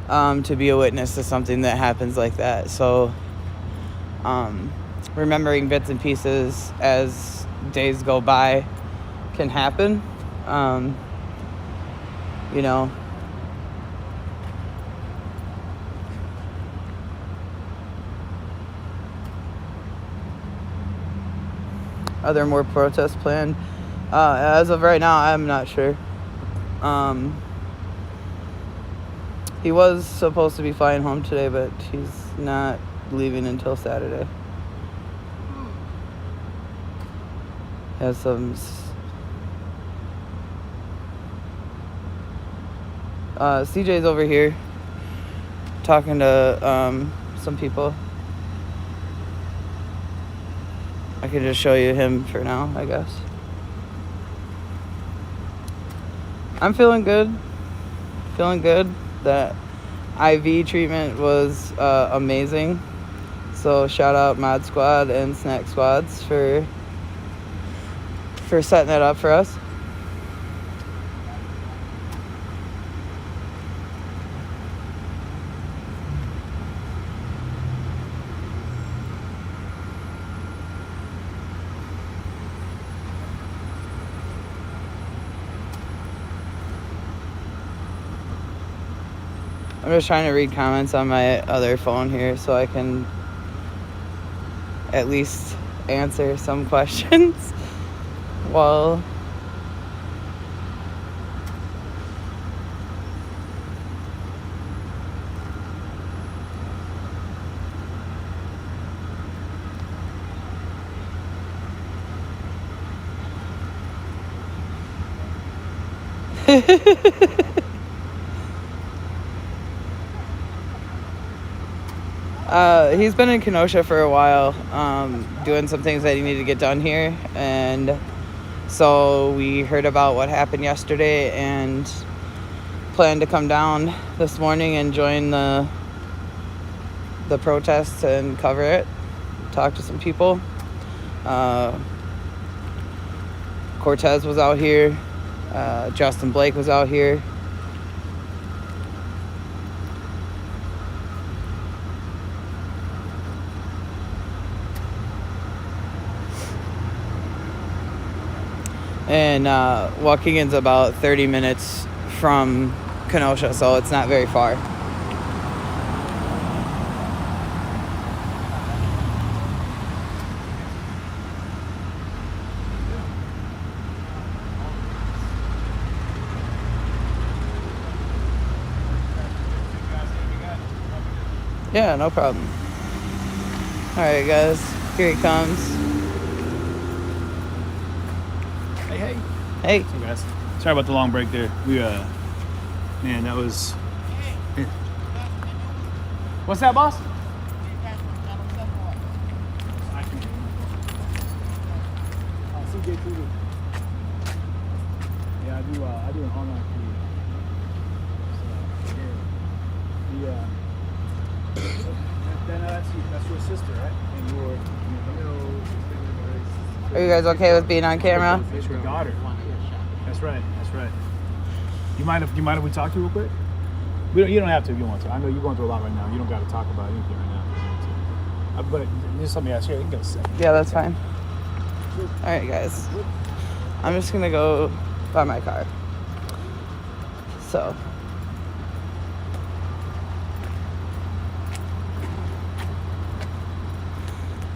to be a witness to something that happens like that. So, remembering bits and pieces as days go by can happen, you know. Are there more protests planned? As of right now, I'm not sure. He was supposed to be flying home today, but he's not leaving until Saturday. Has some... CJ's over here talking to some people. I could just show you him for now, I guess. I'm feeling good. Feeling good. That IV treatment was amazing. So shout out Mod Squad and Snack Squads for setting that up for us. I'm just trying to read comments on my other phone here so I can at least answer some questions while he's been in Kenosha for a while, doing some things that he needed to get done here, and so we heard about what happened yesterday and planned to come down this morning and join the protests and cover it, talk to some people. Cortez was out here, Justin Blake was out here. And Waukegan's about 30 minutes from Kenosha, so it's not very far. Yeah, no problem. All right, guys, here he comes. Hey. Hey. Hey, guys. Sorry about the long break there. We, man, that was... What's that, boss? Yeah, I do an online video. So, yeah. That's your sister, right? And your Are you guys okay with being on camera? That's your daughter. That's right. You mind if we talk to you real quick? You don't have to if you want to. I know you're going through a lot right now. You don't got to talk about anything right now if you want to. But just let me ask you. You can get a second. Yeah, that's fine. All right, guys. I'm just gonna go by my car. So.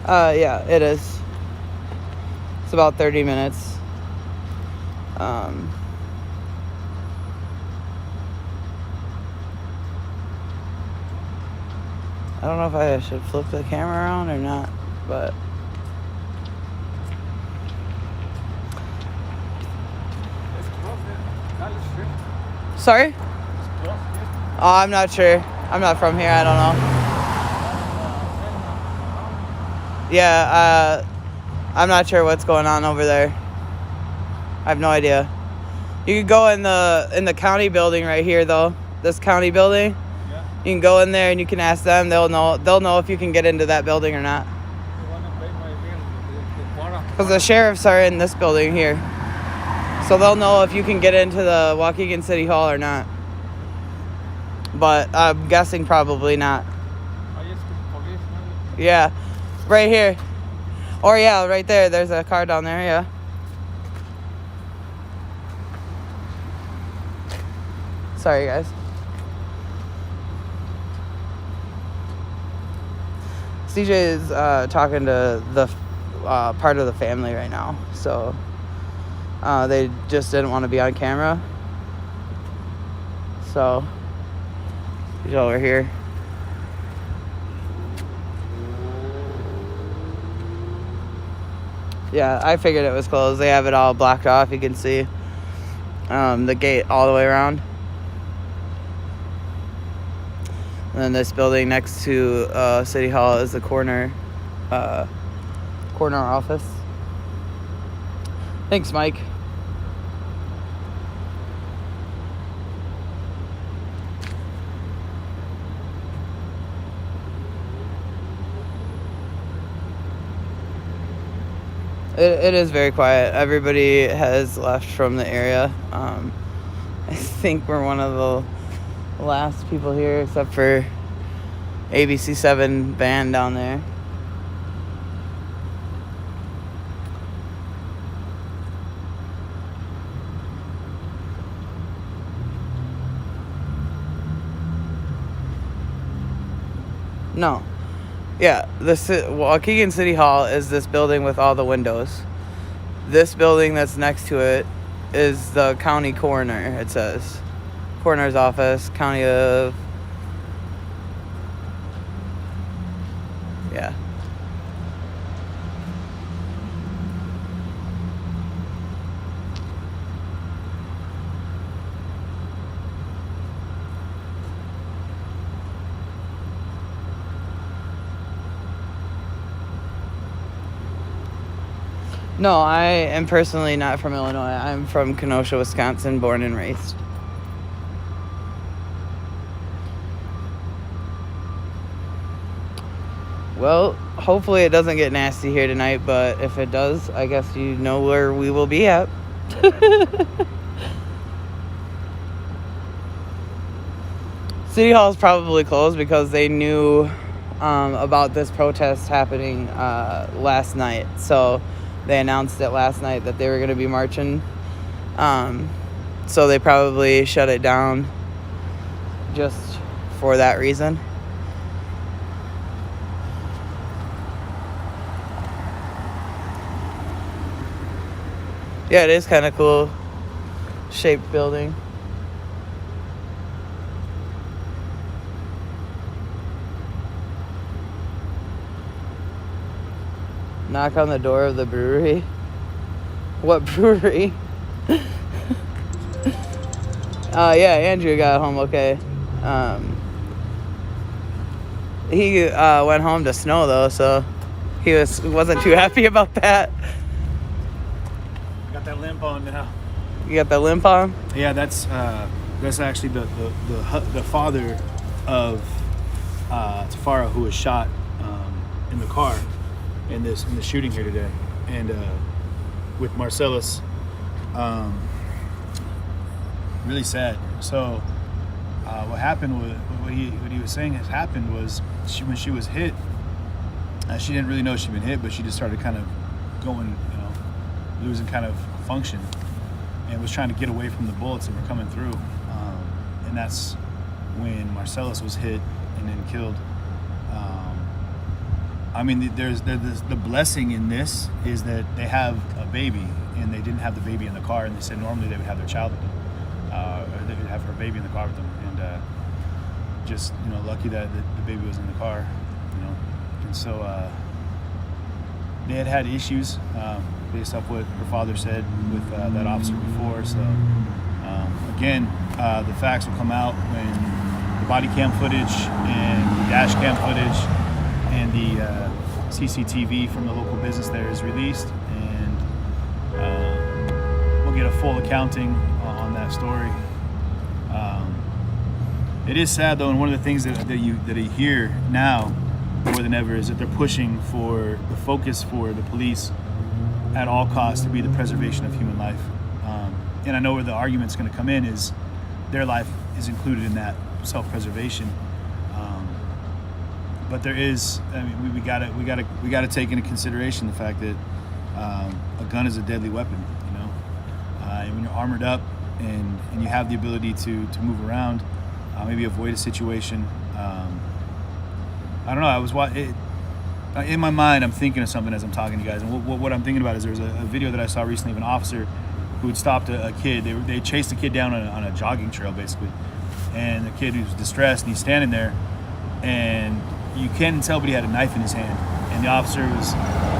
Yeah, it is. It's about 30 minutes. I don't know if I should flip the camera around or not, but sorry? Oh, I'm not sure. I'm not from here. I don't know. Yeah, I'm not sure what's going on over there. I have no idea. You could go in the county building right here, though. This county building. Yeah. You can go in there and you can ask them. They'll know if you can get into that building or not. Because the sheriffs are in this building here, so they'll know if you can get into the Waukegan City Hall or not. But I'm guessing probably not. Yeah, right here. Or yeah, right there. There's a car down there, yeah. Sorry, guys. CJ is talking to the part of the family right now. So they just didn't want to be on camera. So he's over here. Yeah, I figured it was closed. They have it all blocked off. You can see the gate all the way around. And then this building next to City Hall is the corner office. Thanks, Mike. It is very quiet. Everybody has left from the area. I think we're one of the last people here, except for ABC7 band down there. No. Yeah, the Waukegan City Hall is this building with all the windows. This building that's next to it is the county coroner, it says. Coroner's office, county of... Yeah. No, I am personally not from Illinois. I'm from Kenosha, Wisconsin, born and raised. Well, hopefully it doesn't get nasty here tonight, but if it does, I guess you know where we will be at. City Hall is probably closed because they knew about this protest happening last night. So they announced it last night that they were going to be marching. So they probably shut it down just for that reason. Yeah, it is kind of cool shaped building. Knock on the door of the brewery. What brewery? Yeah, Andrew got home okay. He went home to snow though, so he wasn't too happy about that. Got that limp on now. You got that limp on? Yeah, that's actually the father of Tafara, who was shot in the car in the shooting here today, and with Marcellus. Really sad. So what happened was what he was saying has happened was when she was hit, she didn't really know she'd been hit, but she just started kind of going, losing kind of function, and was trying to get away from the bullets that were coming through, and that's when Marcellus was hit and then killed. I mean, there's the blessing in this is that they have a baby, and they didn't have the baby in the car, and they said normally they would have their child with them, or they would have her baby in the car with them, and just lucky that the baby was in the car, and so they had issues based off what her father said with that officer before. So again, the facts will come out when the body cam footage and the dash cam footage and the CCTV from the local business there is released, and we'll get a full accounting on that story. It is sad though, and one of the things that you hear now more than ever is that they're pushing for the focus for the police at all costs to be the preservation of human life. And I know where the argument's going to come in is their life is included in that self-preservation. But there is, I mean, we gotta take into consideration the fact that a gun is a deadly weapon, and when you're armored up and you have the ability to move around, maybe avoid a situation. I don't know. In my mind, I'm thinking of something as I'm talking to you guys, and what I'm thinking about is there's a video that I saw recently of an officer who had stopped a kid. They chased a kid down on a jogging trail, basically, and the kid was distressed, and he's standing there, and you can't tell, but he had a knife in his hand, and the officer was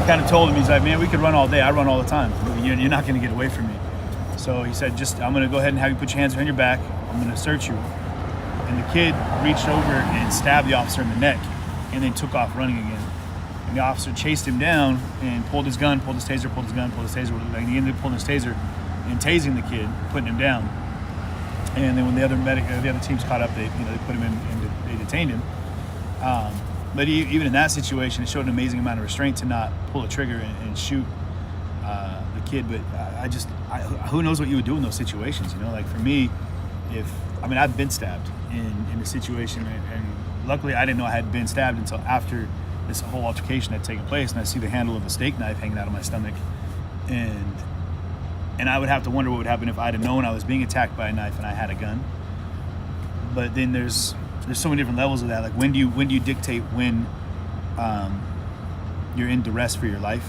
kind of told him, he's like, man, we could run all day. I run all the time. You're not going to get away from me. So he said, I'm going to go ahead and have you put your hands behind your back. I'm going to search you. and the kid reached over and stabbed the officer in the neck, and then took off running again. And the officer chased him down and pulled his gun, pulled his taser, pulled his gun, pulled his taser. And he ended up pulling his taser and tasing the kid, putting him down. And then when the other teams caught up, they put him in and they detained him. But even in that situation, it showed an amazing amount of restraint to not pull a trigger and shoot the kid. But who knows what you would do in those situations? Like for me, I've been stabbed in a situation, and luckily I didn't know I had been stabbed until after this whole altercation had taken place, and I see the handle of a steak knife hanging out of my stomach, and I would have to wonder what would happen if I'd have known I was being attacked by a knife and I had a gun. But then there's so many different levels of that. Like when do you dictate when you're in duress for your life?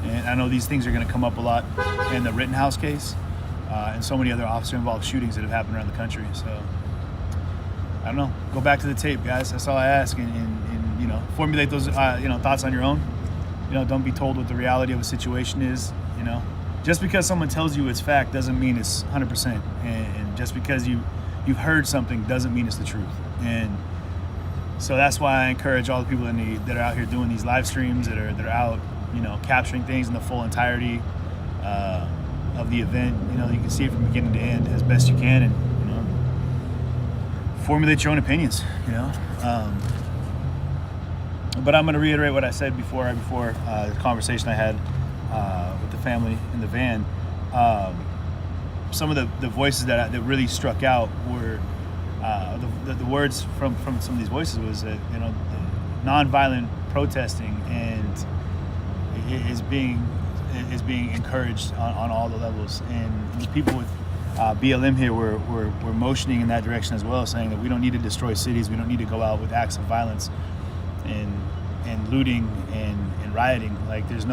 And I know these things are going to come up a lot in the Rittenhouse case and so many other officer-involved shootings that have happened around the country. So I don't know. Go back to the tape, guys. That's all I ask, and formulate those thoughts on your own. Don't be told what the reality of a situation is. Just because someone tells you it's fact doesn't mean it's 100%, and just because you've heard something doesn't mean it's the truth. And so that's why I encourage all the people that are out here doing these live streams, that are out, capturing things in the full entirety of the event. You can see it from beginning to end as best you can, and formulate your own opinions. But I'm going to reiterate what I said before the conversation I had with the family in the van. Some of the voices that really struck out were the words from some of these voices was that nonviolent protesting and is being encouraged on all the levels, and the people with BLM here were motioning in that direction as well, saying that we don't need to destroy cities, we don't need to go out with acts of violence and looting and rioting. Like that's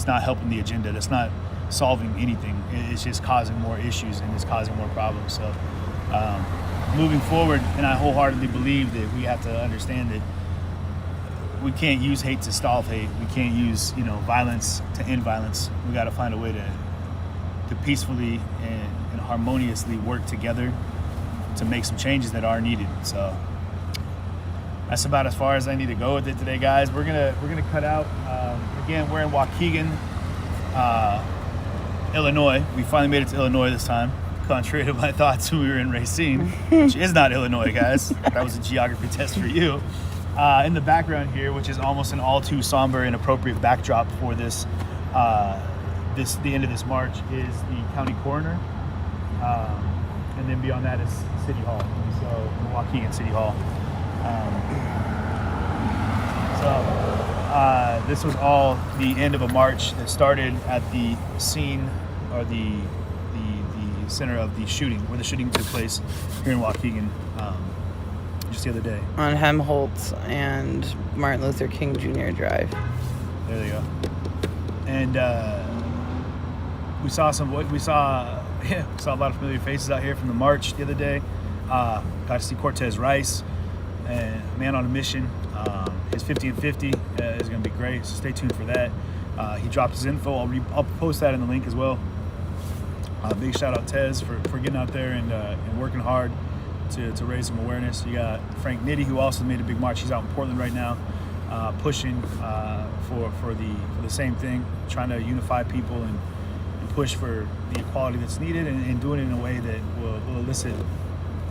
not helping the agenda. That's not solving anything. It's just causing more issues and it's causing more problems. So moving forward, and I wholeheartedly believe that we have to understand that we can't use hate to stall hate. We can't use violence to end violence. We got to find a way to peacefully and harmoniously work together to make some changes that are needed. So that's about as far as I need to go with it today, guys. We're gonna cut out. Again, we're in Waukegan, Illinois. We finally made it to Illinois this time, contrary to my thoughts when we were in Racine, which is not Illinois, guys. That was a geography test for you. In the background here, which is almost an all too somber and appropriate backdrop for the end of this march, is the county coroner, and then beyond that is City Hall. So the Waukegan City Hall. This was all the end of a march that started at the scene, or the center of the shooting, where the shooting took place here in Waukegan just the other day. On Helmholtz and Martin Luther King Jr. Drive. There they go. And we saw a lot of familiar faces out here from the march the other day. Got to see Cortez Rice, a man on a mission. His 50 and 50 is going to be great, so stay tuned for that. He dropped his info. I'll post that in the link as well. Big shout out Tez for getting out there and working hard to raise some awareness. You got Frank Nitty, who also made a big march. He's out in Portland right now, pushing for the same thing, trying to unify people and push for the equality that's needed, and doing it in a way that will elicit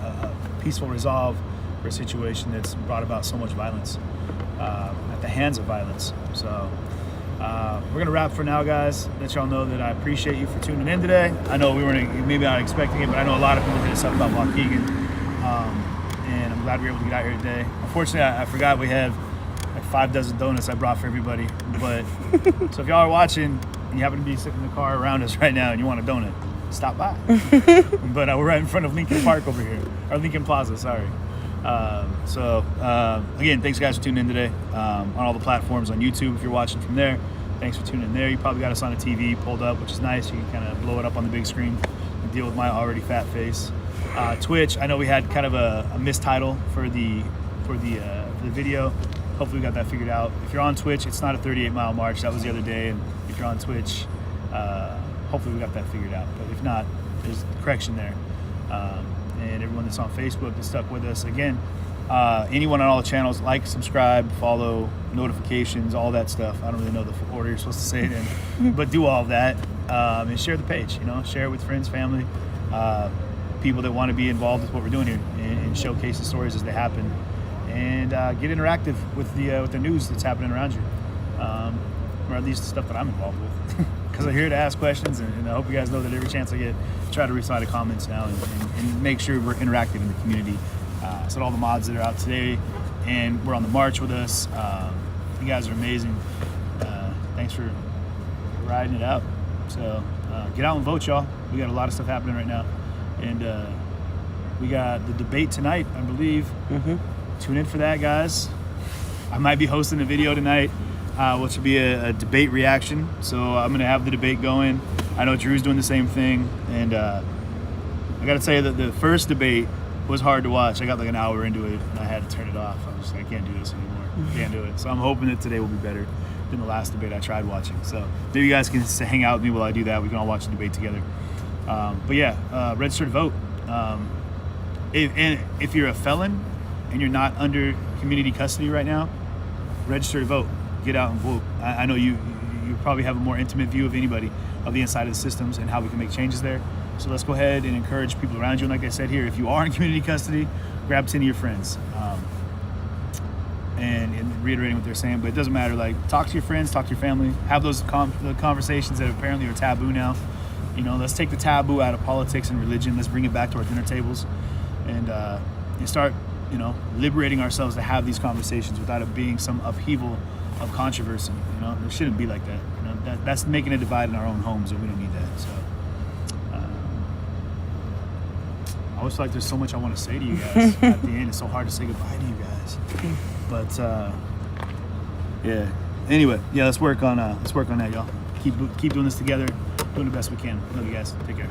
a peaceful resolve for a situation that's brought about so much violence at the hands of violence. So we're gonna wrap for now, guys. Let y'all know that I appreciate you for tuning in today. I know we weren't maybe not expecting it, but I know a lot of people hit us up about Waukegan, and I'm glad we were able to get out here today. Unfortunately, I forgot we have like 5 dozen donuts I brought for everybody. But so if y'all are watching and you happen to be sitting in the car around us right now and you want a donut, stop by. But we're right in front of Lincoln Park over here, or Lincoln Plaza, sorry. Again, thanks guys for tuning in today on all the platforms, on YouTube if you're watching from there. Thanks for tuning in there. You probably got us on a TV pulled up, which is nice. You can kind of blow it up on the big screen and deal with my already fat face. Twitch, I know we had kind of a mistitle for the video. Hopefully we got that figured out. If you're on Twitch, it's not a 38-mile march. That was the other day. And if you're on Twitch, hopefully we got that figured out. But if not, there's correction there. and everyone that's on Facebook that stuck with us. Again, anyone on all the channels, like, subscribe, follow, notifications, all that stuff. I don't really know the order you're supposed to say it in, but do all of that, and share the page. Share it with friends, family, people that want to be involved with what we're doing here, and showcase the stories as they happen, and get interactive with the news that's happening around you, or at least the stuff that I'm involved with. Because I'm here to ask questions, and I hope you guys know that every chance I get, I try to reply to comments now and make sure we're interactive in the community. So all the mods that are out today and we're on the march with us, you guys are amazing. Thanks for riding it out. So get out and vote, y'all. We got a lot of stuff happening right now, and we got the debate tonight, I believe. Tune in for that, guys. I might be hosting a video tonight, which will be a debate reaction. So I'm gonna have the debate going. I know Drew's doing the same thing, and I gotta tell you that the first debate was hard to watch. I got like an hour into it and I had to turn it off. I was like, I can't do this anymore. Can't do it. So I'm hoping that today will be better than the last debate I tried watching. So maybe you guys can hang out with me while I do that. We can all watch the debate together. But yeah, register to vote. If you're a felon and you're not under community custody right now, register to vote. Get out and vote. I know you probably have a more intimate view of anybody of the inside of the systems and how we can make changes there. So let's go ahead and encourage people around you. And like I said here, if you are in community custody, grab 10 of your friends. And reiterating what they're saying, but it doesn't matter. Like, talk to your friends, talk to your family, have those conversations that apparently are taboo now. Let's take the taboo out of politics and religion. Let's bring it back to our dinner tables, and start, liberating ourselves to have these conversations without it being some upheaval of controversy. It shouldn't be like that. That's making a divide in our own homes, and we don't need that. So. I always feel like there's so much I want to say to you guys at the end. It's so hard to say goodbye to you guys. But yeah. Anyway, yeah. Let's work on that, y'all. Keep doing this together. Doing the best we can. Love you guys. Take care.